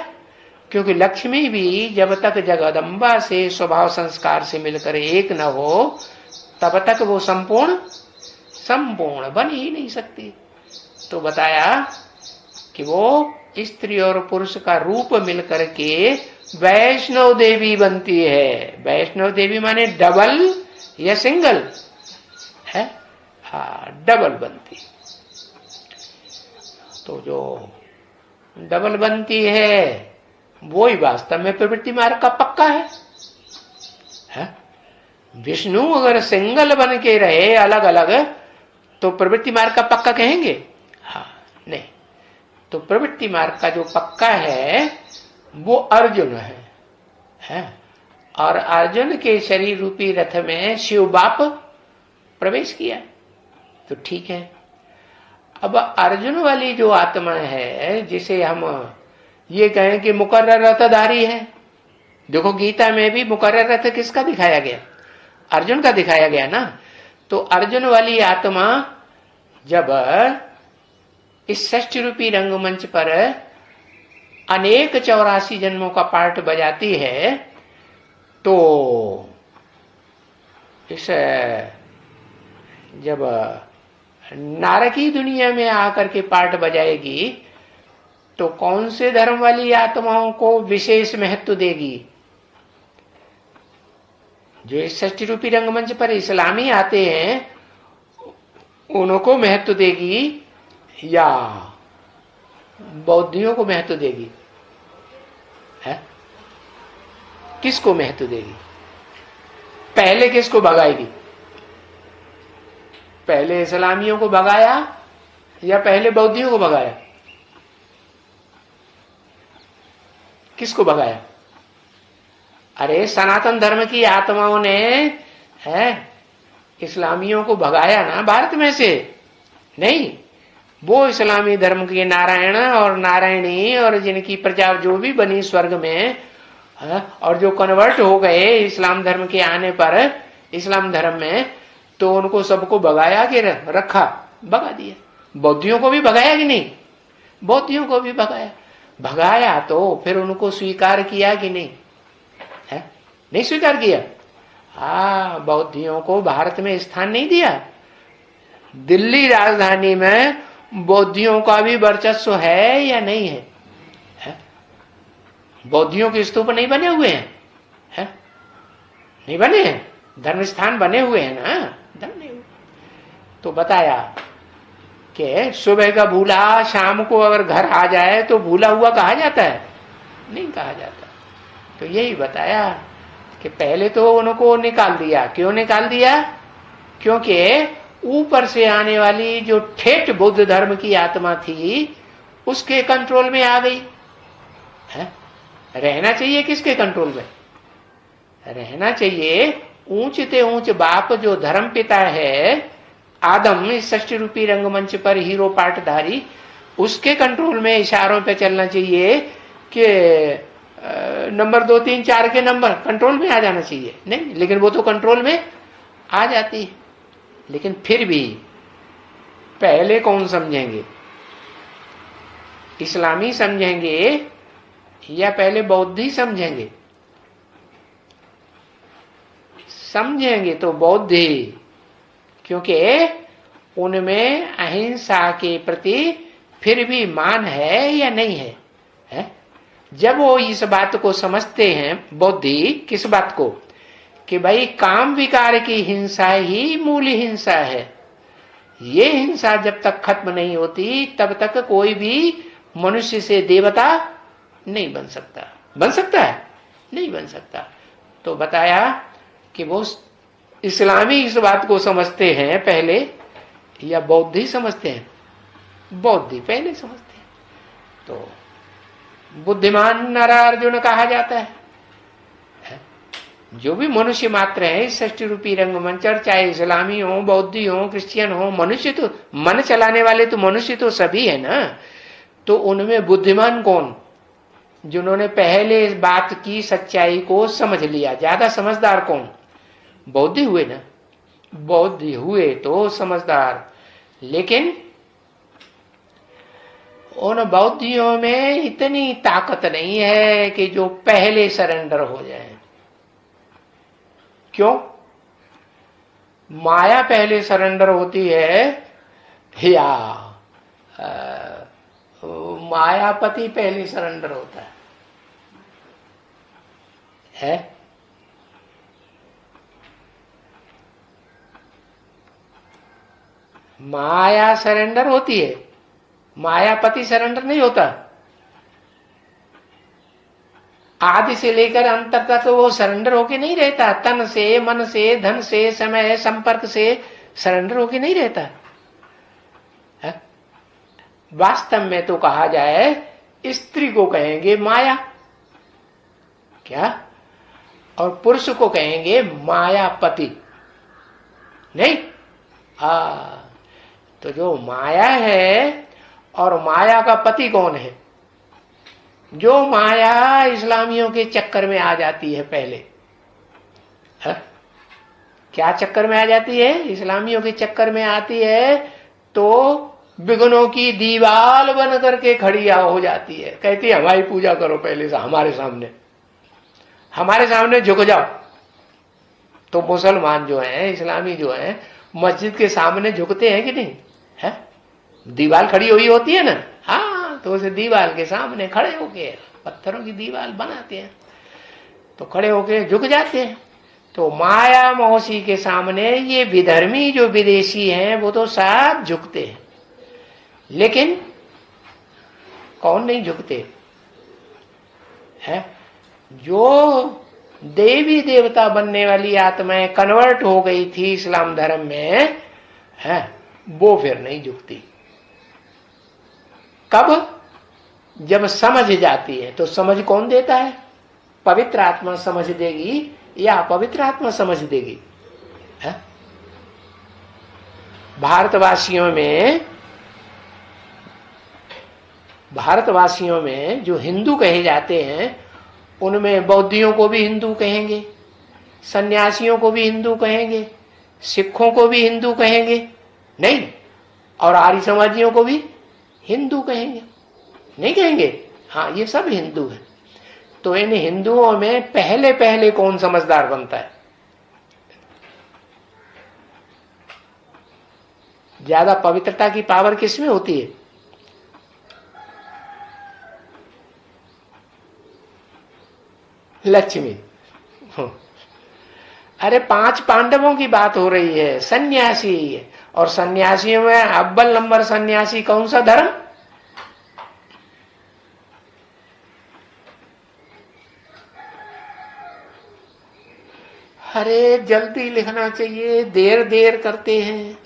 क्योंकि लक्ष्मी भी जब तक जगदम्बा से स्वभाव संस्कार से मिलकर एक न हो तब तक वो संपूर्ण बन ही नहीं सकती। तो बताया कि वो स्त्री और पुरुष का रूप मिलकर के वैष्णव देवी बनती है। वैष्णव देवी माने डबल या सिंगल है? हाँ, डबल बनती। तो जो डबल बनती है वो ही वास्तव में प्रवृत्ति मार्ग का पक्का है? विष्णु अगर सिंगल बन के रहे अलग अलग तो प्रवृत्ति मार्ग का पक्का कहेंगे? हाँ, नहीं। तो प्रवृत्ति मार्ग का जो पक्का है वो अर्जुन है? और अर्जुन के शरीर रूपी रथ में शिव बाप प्रवेश किया, तो ठीक है। अब अर्जुन वाली जो आत्मा है जिसे हम ये कहें कि मुकर्रर रथधारी है, देखो गीता में भी मुकर्रर रथ किसका दिखाया गया? अर्जुन का दिखाया गया ना। तो अर्जुन वाली आत्मा जब इस षष्ठ रूपी रंगमंच पर अनेक 84 जन्मों का पार्ट बजाती है तो इस जब नारकी दुनिया में आकर के पार्ट बजाएगी तो कौन से धर्म वाली आत्माओं को विशेष महत्व देगी? जो इस षष्ठी रूपी रंगमंच पर इस्लामी आते हैं उनको महत्व देगी या बौद्धियों को महत्व देगी? है? किसको महत्व देगी? पहले किसको भगाएगी? पहले इस्लामियों को भगाया या पहले बौद्धियों को भगाया? किसको भगाया? अरे सनातन धर्म की आत्माओं ने है इस्लामियों को भगाया ना भारत में से। नहीं, वो इस्लामी धर्म के नारायण और नारायणी और जिनकी प्रजा जो भी बनी स्वर्ग में है, और जो कन्वर्ट हो गए इस्लाम धर्म के आने पर इस्लाम धर्म में, तो उनको सबको भगाया कि रखा? भगा दिया। बौद्धियों को भी भगाया कि नहीं? बौद्धियों को भी भगाया। भगाया तो फिर उनको स्वीकार किया कि नहीं? है? नहीं स्वीकार किया। हाँ, बौद्धियों को भारत में स्थान नहीं दिया। दिल्ली राजधानी में बौद्धियों का भी वर्चस्व है या नहीं है? बौद्धियों के स्तूप नहीं बने हुए हैं? नहीं बने हैं? धर्म स्थान बने हुए हैं ना? बने हुए। तो बताया कि सुबह का भूला शाम को अगर घर आ जाए तो भूला हुआ कहा जाता है? नहीं कहा जाता। तो यही बताया कि पहले तो उनको निकाल दिया। क्यों निकाल दिया? क्योंकि ऊपर से आने वाली जो ठेठ बुद्ध धर्म की आत्मा थी उसके कंट्रोल में आ गई है? रहना चाहिए किसके कंट्रोल में? रहना चाहिए ऊंचते ऊंच बाप जो धर्म पिता है आदम, इस षष्ठी रूपी रंगमंच पर हीरो पार्टधारी, उसके कंट्रोल में इशारों पे चलना चाहिए कि नंबर 2 3 4 के नंबर कंट्रोल में आ जाना चाहिए। नहीं, लेकिन वो तो कंट्रोल में आ जाती है। लेकिन फिर भी पहले कौन समझेंगे? इस्लामी समझेंगे या पहले बौद्धी समझेंगे? समझेंगे तो बौद्धि, क्योंकि उनमें अहिंसा के प्रति फिर भी मान है या नहीं है? जब वो इस बात को समझते हैं बौद्धि, किस बात को? कि भाई काम विकार की हिंसा ही मूल हिंसा है। ये हिंसा जब तक खत्म नहीं होती तब तक कोई भी मनुष्य से देवता नहीं बन सकता। बन सकता है? नहीं बन सकता। तो बताया कि वो इस्लामी इस बात को समझते हैं पहले या बौद्धि समझते हैं? बौद्धि पहले समझते हैं। तो बुद्धिमान नर अर्जुन कहा जाता है। जो भी मनुष्य मात्र है इस षष्ठी रूपी रंगमंच, चाहे इस्लामी हो, बौद्धि हो, क्रिश्चियन हो, मनुष्य तो मन चलाने वाले तो मनुष्य तो सभी है ना। तो उनमें बुद्धिमान कौन? जिन्होंने पहले इस बात की सच्चाई को समझ लिया। ज्यादा समझदार कौन? बौद्धि हुए ना। बौद्धि हुए तो समझदार। लेकिन उन बौद्धियों में इतनी ताकत नहीं है कि जो पहले सरेंडर हो जाए। क्यों? माया पहले सरेंडर होती है या मायापति पहले सरेंडर होता है? है। माया सरेंडर होती है, मायापति सरेंडर नहीं होता। आदि से लेकर अंत तक वो सरेंडर होके नहीं रहता, तन से, मन से, धन से, समय, संपर्क से सरेंडर होके नहीं रहता है? वास्तव में तो कहा जाए स्त्री को कहेंगे माया, क्या, और पुरुष को कहेंगे मायापति, नहीं? तो जो माया है और माया का पति कौन है? जो माया इस्लामियों के चक्कर में आ जाती है पहले, है? क्या चक्कर में आ जाती है? इस्लामियों के चक्कर में आती है तो विघ्नों की दीवार बन करके खड़ी हो जाती है, कहती है हमारी पूजा करो, पहले से हमारे सामने झुक जाओ। तो मुसलमान जो हैं, इस्लामी जो हैं, मस्जिद के सामने झुकते हैं कि नहीं है? दीवार खड़ी हुई होती है ना, हाँ, तो उसे दीवार के सामने खड़े होके पत्थरों की दीवार बनाते हैं, तो खड़े होके झुक जाते हैं। तो माया मौसी के सामने ये विधर्मी जो विदेशी हैं वो तो सब झुकते हैं, लेकिन कौन नहीं झुकते है? जो देवी देवता बनने वाली आत्माएं कन्वर्ट हो गई थी इस्लाम धर्म में, है, वो फिर नहीं झुकती। कब? जब समझ जाती है। तो समझ कौन देता है? पवित्र आत्मा समझ देगी या अपवित्र आत्मा समझ देगी? है? भारतवासियों में जो हिंदू कहे जाते हैं, उनमें बौद्धियों को भी हिंदू कहेंगे, सन्यासियों को भी हिंदू कहेंगे, सिखों को भी हिंदू कहेंगे, नहीं, और आर्य समाजियों को भी हिंदू कहेंगे, नहीं कहेंगे? हाँ, ये सब हिंदू है। तो इन हिंदुओं में पहले पहले कौन समझदार बनता है? ज्यादा पवित्रता की पावर किसमें होती है? लक्ष्मी। अरे 5 पांडवों की बात हो रही है, सन्यासी है, और सन्यासियों में अव्वल नंबर सन्यासी कौन सा धर्म? अरे जल्दी लिखना चाहिए, देर देर करते हैं।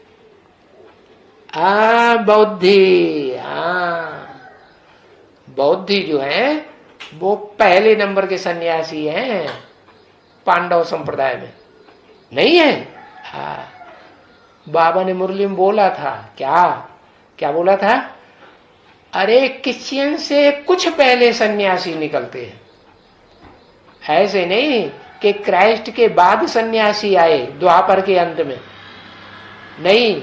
बौद्धि। बौद्धि जो है वो पहले नंबर के सन्यासी हैं पांडव संप्रदाय में, नहीं है? बाबा ने मुरली में बोला था, क्या बोला था? अरे क्रिश्चियन से कुछ पहले सन्यासी निकलते हैं, ऐसे नहीं कि क्राइस्ट के बाद सन्यासी आए द्वापर के अंत में, नहीं,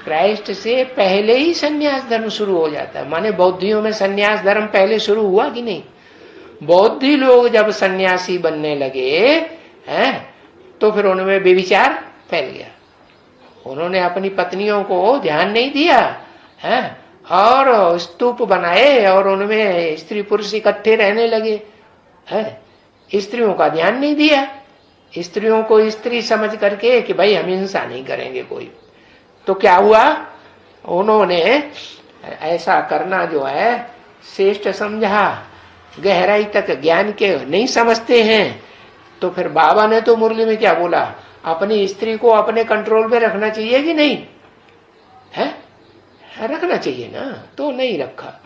क्राइस्ट से पहले ही सन्यास धर्म शुरू हो जाता है। माने बौद्धियों में सन्यास धर्म पहले शुरू हुआ कि नहीं? बौद्धि लोग जब सन्यासी बनने लगे हैं तो फिर उनमें व्यभिचार फैल गया, उन्होंने अपनी पत्नियों को ध्यान नहीं दिया है, और स्तूप बनाए और उनमें स्त्री पुरुष इकट्ठे रहने लगे है, स्त्रियों का ध्यान नहीं दिया, स्त्रियों को स्त्री समझ करके कि भाई हम हिंसा नहीं करेंगे कोई। तो क्या हुआ? उन्होंने ऐसा करना जो है श्रेष्ठ समझा, गहराई तक ज्ञान के नहीं समझते हैं। तो फिर बाबा ने तो मुरली में क्या बोला? अपनी स्त्री को अपने कंट्रोल में रखना चाहिए कि नहीं है? रखना चाहिए ना, तो नहीं रखा।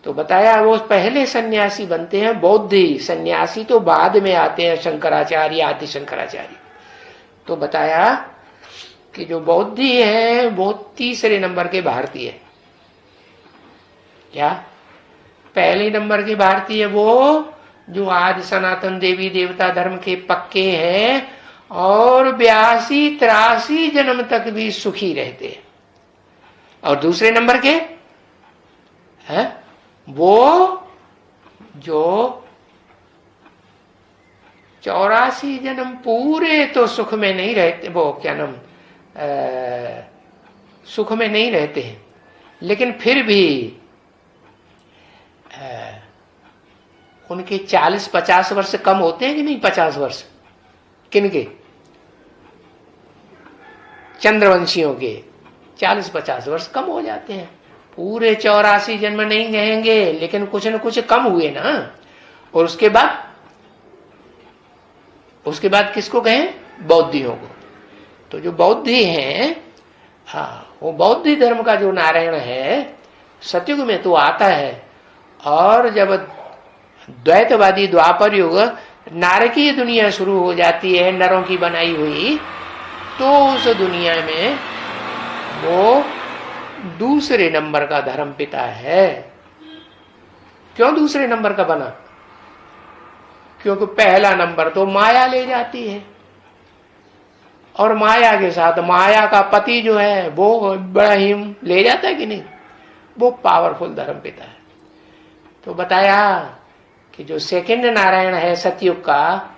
तो बताया वो पहले सन्यासी बनते हैं बौद्धि, सन्यासी तो बाद में आते हैं, शंकराचार्य, आदि शंकराचार्य। तो बताया कि जो बौद्धि है वो तीसरे नंबर के भारतीय, क्या पहले नंबर के भारतीय वो जो आज सनातन देवी देवता धर्म के पक्के हैं और 82-83 जन्म तक भी सुखी रहते हैं। और दूसरे नंबर के है वो जो 84 जन्म पूरे तो सुख में नहीं रहते, वो क्या नाम, सुख में नहीं रहते हैं, लेकिन फिर भी उनके 40-50 वर्ष कम होते हैं कि नहीं? 50 वर्ष किनके? चंद्रवंशियों के 40-50 वर्ष कम हो जाते हैं। पूरे 84 जन्म नहीं कहेंगे, लेकिन कुछ न कुछ कम हुए ना। और उसके बाद किसको कहें? बौद्धियों को। तो जो बौद्धि हैं, हाँ, वो बौद्धि धर्म का जो नारायण है सतयुग में तो आता है, और जब द्वैतवादी द्वापर युग नारकीय दुनिया शुरू हो जाती है, नरों की बनाई हुई, तो उस दुनिया में वो दूसरे नंबर का धर्म पिता है। क्यों दूसरे नंबर का बना? क्योंकि पहला नंबर तो माया ले जाती है, और माया के साथ माया का पति जो है वो बड़ा ही ले जाता है कि नहीं? वो पावरफुल धर्म पिता है। तो बताया कि जो सेकंड नारायण है सतयुग का,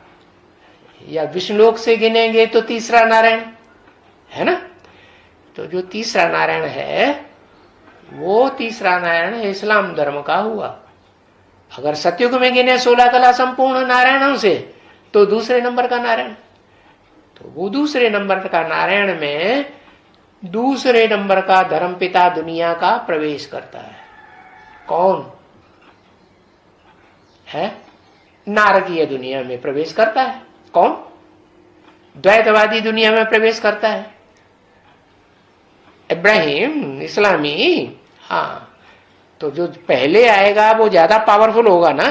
या विष्णुलोक से गिनेंगे तो तीसरा नारायण है ना। तो जो तीसरा नारायण है, वो तीसरा नारायण इस्लाम धर्म का हुआ। अगर सतयुग में गिने 16 कला संपूर्ण नारायणों से, तो दूसरे नंबर का नारायण, तो वो दूसरे नंबर का नारायण में दूसरे नंबर का धर्मपिता दुनिया का प्रवेश करता है। कौन है? नारकीय दुनिया में प्रवेश करता है। कौन? द्वैतवादी दुनिया में प्रवेश करता है इब्राहिम इस्लामी। हाँ, तो जो पहले आएगा वो ज्यादा पावरफुल होगा ना?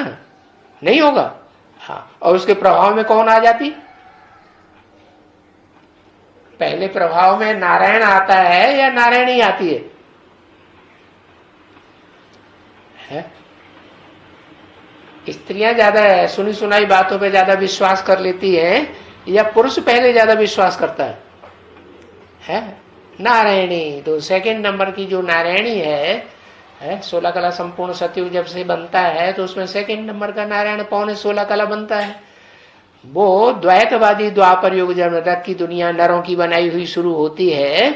नहीं होगा। हाँ, और उसके प्रभाव में कौन आ जाती? पहले प्रभाव में नारायण आता है या नारायणी आती है? स्त्रियां ज्यादा सुनी सुनाई बातों पे ज्यादा विश्वास कर लेती हैं, या पुरुष पहले ज्यादा विश्वास करता है? नारायणी। तो सेकंड नंबर की जो नारायणी है 16 कला संपूर्ण सतयुग जब से बनता है, तो उसमें सेकंड नंबर का नारायण 16 कला बनता है। वो द्वैतवादी द्वापर युग जब नरक की दुनिया नरों की बनाई हुई शुरू होती है,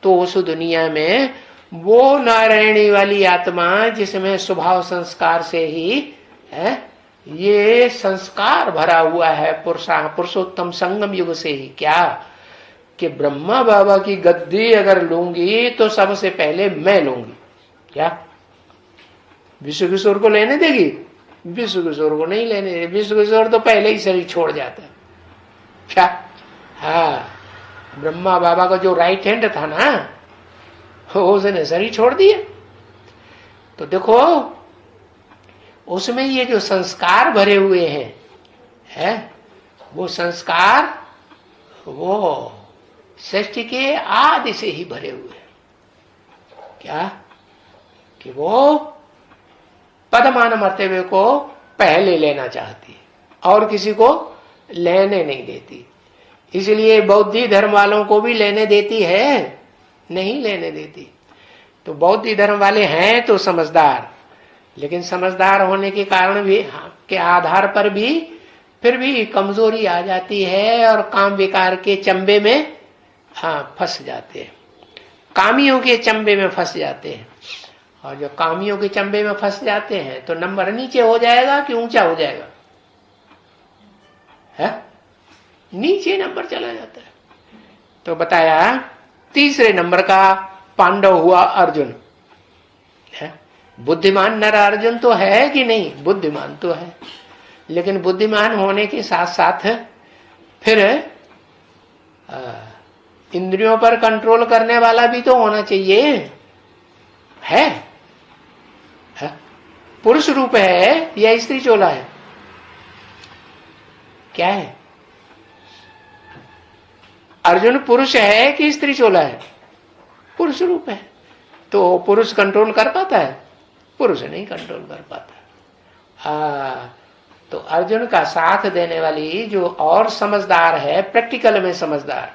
तो उस दुनिया में वो नारायणी वाली आत्मा जिसमें स्वभाव संस्कार से ही है, ये संस्कार भरा हुआ है पुरुषोत्तम संगम युग से ही। क्या कि ब्रह्मा बाबा की गद्दी अगर लूंगी तो सबसे पहले मैं लूंगी। क्या विश्व किशोर को लेने देगी? विश्व किशोर को नहीं लेने देगी। विश्व किशोर तो पहले ही शरीर छोड़ जाता है। क्या? हाँ, ब्रह्मा बाबा का जो राइट हैंड था ना, उसने शरीर छोड़ दिया। तो देखो उसमें ये जो संस्कार भरे हुए हैं वो संस्कार वो सृष्टि के आदि से ही भरे हुए हैं। क्या कि वो पदमान मर्तबे को पहले लेना चाहती है और किसी को लेने नहीं देती। इसलिए बौद्धी धर्म वालों को भी लेने देती है? नहीं लेने देती। तो बौद्धी धर्म वाले हैं तो समझदार, लेकिन समझदार होने के कारण भी के आधार पर भी फिर भी कमजोरी आ जाती है और काम विकार के चंबे में फंस जाते हैं। कामियों के चंबे में फंस जाते हैं, और जो कामियों के चंबे में फंस जाते हैं तो नंबर नीचे हो जाएगा कि ऊंचा हो जाएगा? है नीचे नंबर चला जाता है। तो बताया तीसरे नंबर का पांडव हुआ अर्जुन। है बुद्धिमान नर अर्जुन तो है कि नहीं? बुद्धिमान तो है, लेकिन बुद्धिमान होने के साथ साथ फिर इंद्रियों पर कंट्रोल करने वाला भी तो होना चाहिए। है पुरुष रूप है या स्त्री चोला है? क्या है? अर्जुन पुरुष है कि स्त्री चोला है? पुरुष रूप है। तो पुरुष कंट्रोल कर पाता है? पुरुष नहीं कंट्रोल कर पाता। तो अर्जुन का साथ देने वाली जो और समझदार है, प्रैक्टिकल में समझदार,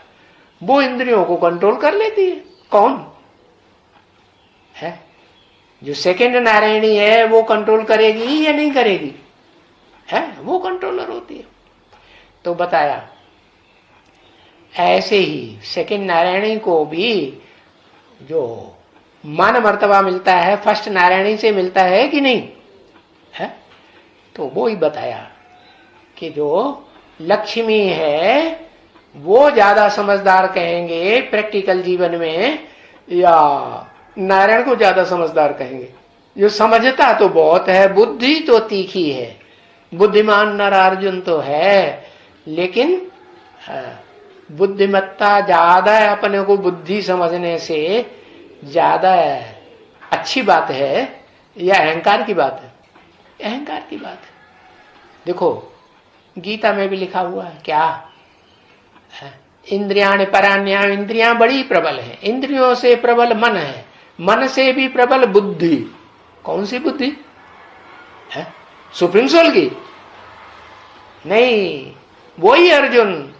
वो इंद्रियों को कंट्रोल कर लेती है। कौन है? जो सेकंड नारायणी है वो कंट्रोल करेगी या नहीं करेगी? है वो कंट्रोलर होती है। तो बताया ऐसे ही सेकंड नारायणी को भी जो मान मर्तबा मिलता है फर्स्ट नारायणी से मिलता है कि नहीं? है तो वो ही बताया कि जो लक्ष्मी है वो ज्यादा समझदार कहेंगे प्रैक्टिकल जीवन में, या नारायण को ज्यादा समझदार कहेंगे? जो समझता तो बहुत है, बुद्धि तो तीखी है, बुद्धिमान नर अर्जुन तो है, लेकिन बुद्धिमत्ता ज्यादा है, अपने को बुद्धि समझने से ज्यादा अच्छी बात है या अहंकार की बात है? अहंकार की बात है। देखो गीता में भी लिखा हुआ है क्या? इंद्रियाण पराण्या, इंद्रियां बड़ी प्रबल है, इंद्रियों से प्रबल मन है, मन से भी प्रबल बुद्धि। कौन सी बुद्धि है? सुप्रीम सोल की नहीं, वही अर्जुन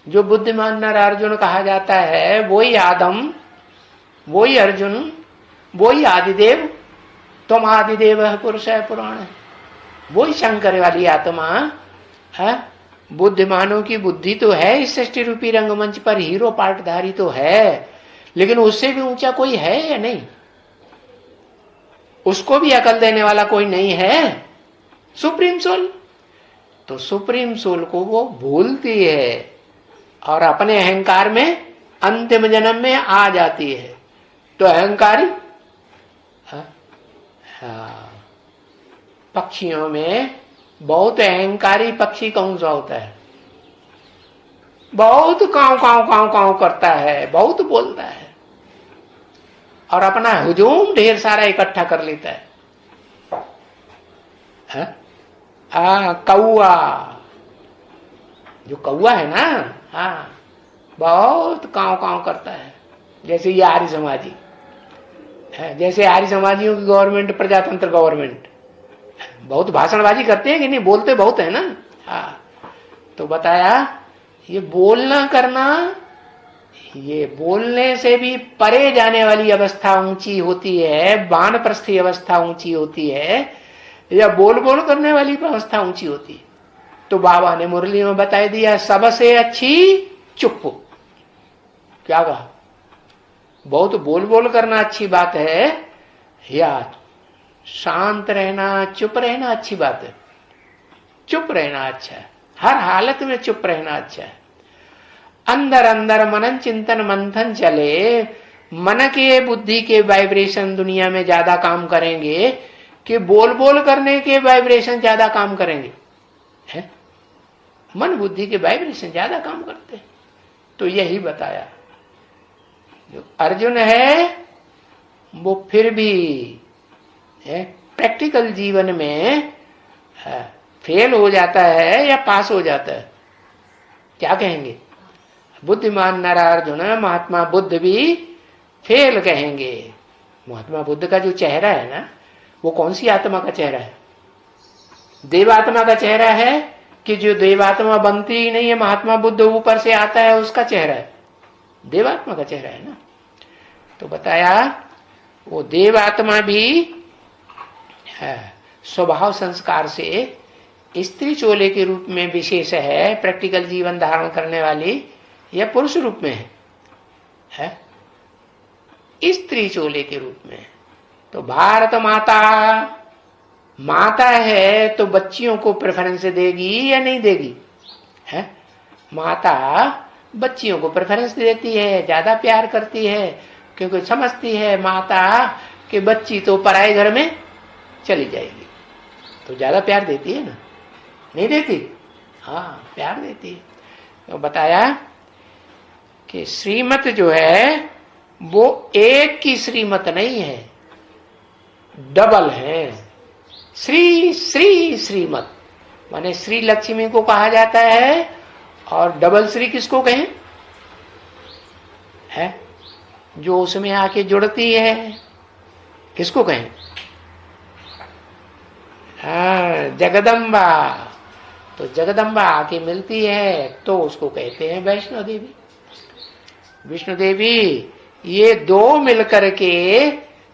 जो बुद्धिमान नर अर्जुन कहा जाता है, वही आदम, वही अर्जुन, वही आदिदेव। तुम आदिदेव है, पुरुष है, पुराण है, वही शंकर वाली आत्मा है। बुद्धिमानों की बुद्धि तो है इस सृष्टि रूपी रंगमंच पर, हीरो पार्टधारी तो है, लेकिन उससे भी ऊंचा कोई है या नहीं? उसको भी अकल देने वाला कोई नहीं है? Supreme soul. तो सुप्रीम सोल को वो भूलती है और अपने अहंकार में अंतिम जन्म में आ जाती है। तो अहंकारी पक्षियों में बहुत अहंकारी पक्षी कौन सा होता है? बहुत काव काव काव काव करता है, बहुत बोलता है और अपना हुजूम ढेर सारा इकट्ठा कर लेता है। कौआ, जो कौआ है ना, हाँ, बहुत काव काव करता है। जैसे ये आर्य समाजी है, जैसे आर्य समाजियों की गवर्नमेंट प्रजातंत्र गवर्नमेंट बहुत भाषणबाजी करते हैं कि नहीं? बोलते बहुत है ना। हाँ, तो बताया ये बोलना करना, ये बोलने से भी परे जाने वाली अवस्था ऊंची होती है, वानप्रस्थी अवस्था ऊंची होती है, या बोल बोल करने वाली अवस्था ऊंची होती है। तो बाबा ने मुरली में बता दिया, सबसे अच्छी चुप। क्या कहा? बहुत बोल बोल करना अच्छी बात है या शांत रहना, चुप रहना अच्छी बात है? चुप रहना अच्छा है, हर हालत में चुप रहना अच्छा है। अंदर अंदर मनन चिंतन मंथन चले, मन के बुद्धि के वाइब्रेशन दुनिया में ज्यादा काम करेंगे कि बोल बोल करने के वाइब्रेशन ज्यादा काम करेंगे? है? मन बुद्धि के वाइब्रेशन ज्यादा काम करते हैं। तो यही बताया, जो अर्जुन है वो फिर भी प्रैक्टिकल जीवन में फेल हो जाता है या पास हो जाता है? क्या कहेंगे? बुद्धिमान नर अर्जुन, महात्मा बुद्ध भी फेल कहेंगे। महात्मा बुद्ध का जो चेहरा है ना, वो कौन सी आत्मा का चेहरा है? देवात्मा का चेहरा है कि जो देवात्मा बनती ही नहीं है, महात्मा बुद्ध ऊपर से आता है, उसका चेहरा है? देवात्मा का चेहरा है ना। तो बताया वो देवात्मा भी स्वभाव संस्कार से स्त्री चोले के रूप में विशेष है, प्रैक्टिकल जीवन धारण करने वाली, या पुरुष रूप में है? स्त्री चोले के रूप में। तो भारत माता माता है तो बच्चियों को प्रेफरेंस देगी या नहीं देगी? है? माता बच्चियों को प्रेफरेंस देती है, ज्यादा प्यार करती है, क्योंकि समझती है माता कि बच्ची तो पराए घर में चली जाएगी, तो ज्यादा प्यार देती है ना? नहीं देती? हाँ, प्यार देती है। तो बताया कि श्रीमत जो है वो एक की श्रीमत नहीं है, डबल है। श्री श्री श्रीमत माने श्री लक्ष्मी को कहा जाता है, और डबल श्री किसको कहें? है जो उसमें आके जुड़ती है, किसको कहें? जगदम्बा। तो जगदम्बा आके मिलती है तो उसको कहते हैं वैष्णो देवी। विष्णु देवी, ये दो मिलकर के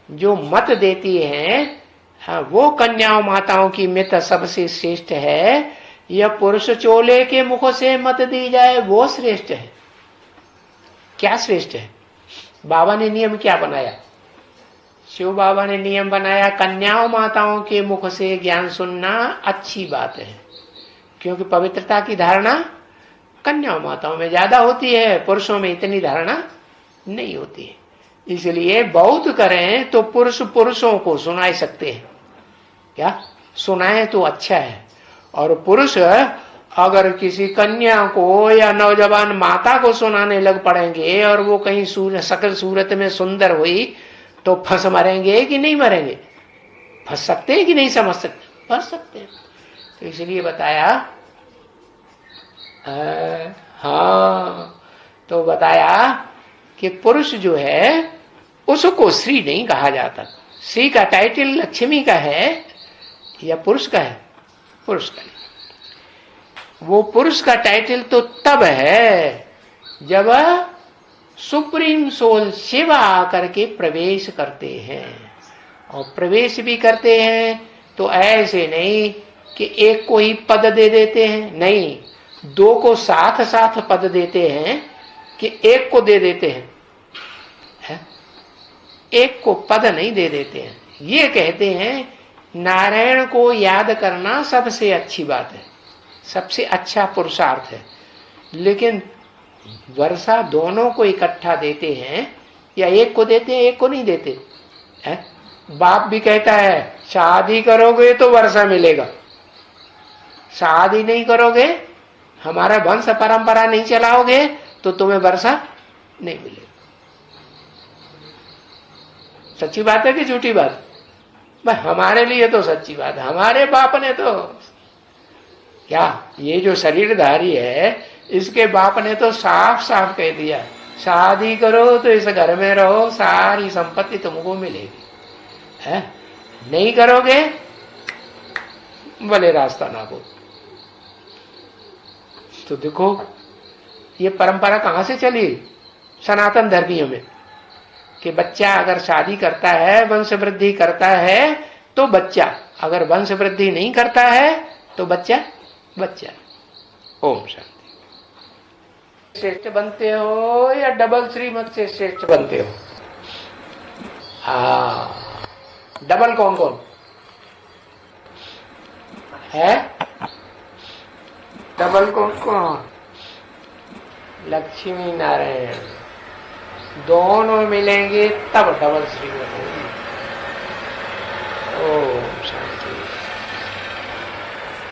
जो मत देती हैं, वो कन्याओं माताओं की मित सबसे श्रेष्ठ है, या पुरुष चोले के मुख से मत दी जाए वो श्रेष्ठ है? क्या श्रेष्ठ है? बाबा ने नियम क्या बनाया? शिव बाबा ने नियम बनाया, कन्याओं माताओं के मुख से ज्ञान सुनना अच्छी बात है, क्योंकि पवित्रता की धारणा कन्याओं माताओं में ज्यादा होती है, पुरुषों में इतनी धारणा नहीं होती है। इसलिए बौद्ध करें तो पुरुष पुरुषों को सुनाई सकते हैं, क्या सुनाए तो अच्छा है। और पुरुष अगर किसी कन्या को या नौजवान माता को सुनाने लग पड़ेंगे और वो कहीं सकल सूरत में सुंदर हुई तो फंस मरेंगे कि नहीं मरेंगे? फंस सकते हैं कि नहीं समझ सकते? फंस सकते हैं। तो इसलिए बताया, हाँ, तो बताया कि पुरुष जो है उसको श्री नहीं कहा जाता। श्री का टाइटल लक्ष्मी का है या पुरुष का है? पुरुष का। वो पुरुष का टाइटल तो तब है जब सुप्रीम सोल शिव आकर के प्रवेश करते हैं। और प्रवेश भी करते हैं तो ऐसे नहीं कि एक को ही पद दे देते हैं, नहीं, दो को साथ साथ पद देते हैं कि एक को दे देते हैं, एक को पद नहीं दे देते हैं। ये कहते हैं नारायण को याद करना सबसे अच्छी बात है, सबसे अच्छा पुरुषार्थ है। लेकिन वर्षा दोनों को इकट्ठा देते हैं या एक को देते हैं, एक को नहीं देते है? बाप भी कहता है शादी करोगे तो वर्षा मिलेगा, शादी नहीं करोगे, हमारा वंश परंपरा नहीं चलाओगे तो तुम्हें वर्षा नहीं मिलेगी। सच्ची बात है कि झूठी बात? भाई हमारे लिए तो सच्ची बात है। हमारे बाप ने तो क्या, ये जो शरीरधारी है इसके बाप ने तो साफ साफ कह दिया शादी करो तो इस घर में रहो, सारी संपत्ति तुमको मिलेगी, है? नहीं करोगे भले रास्ता ना हो। तो देखो ये परंपरा कहां से चली? सनातन धर्मियों में, कि बच्चा अगर शादी करता है, वंश वृद्धि करता है तो बच्चा, अगर वंश वृद्धि नहीं करता है तो बच्चा बच्चा। ओम शांति। श्रेष्ठ बनते हो या डबल श्रीमत से श्रेष्ठ बनते हो? हाँ, डबल कौन कौन है? डबल कौन कौन? लक्ष्मी नारायण दोनों मिलेंगे तब डबल श्रीमत।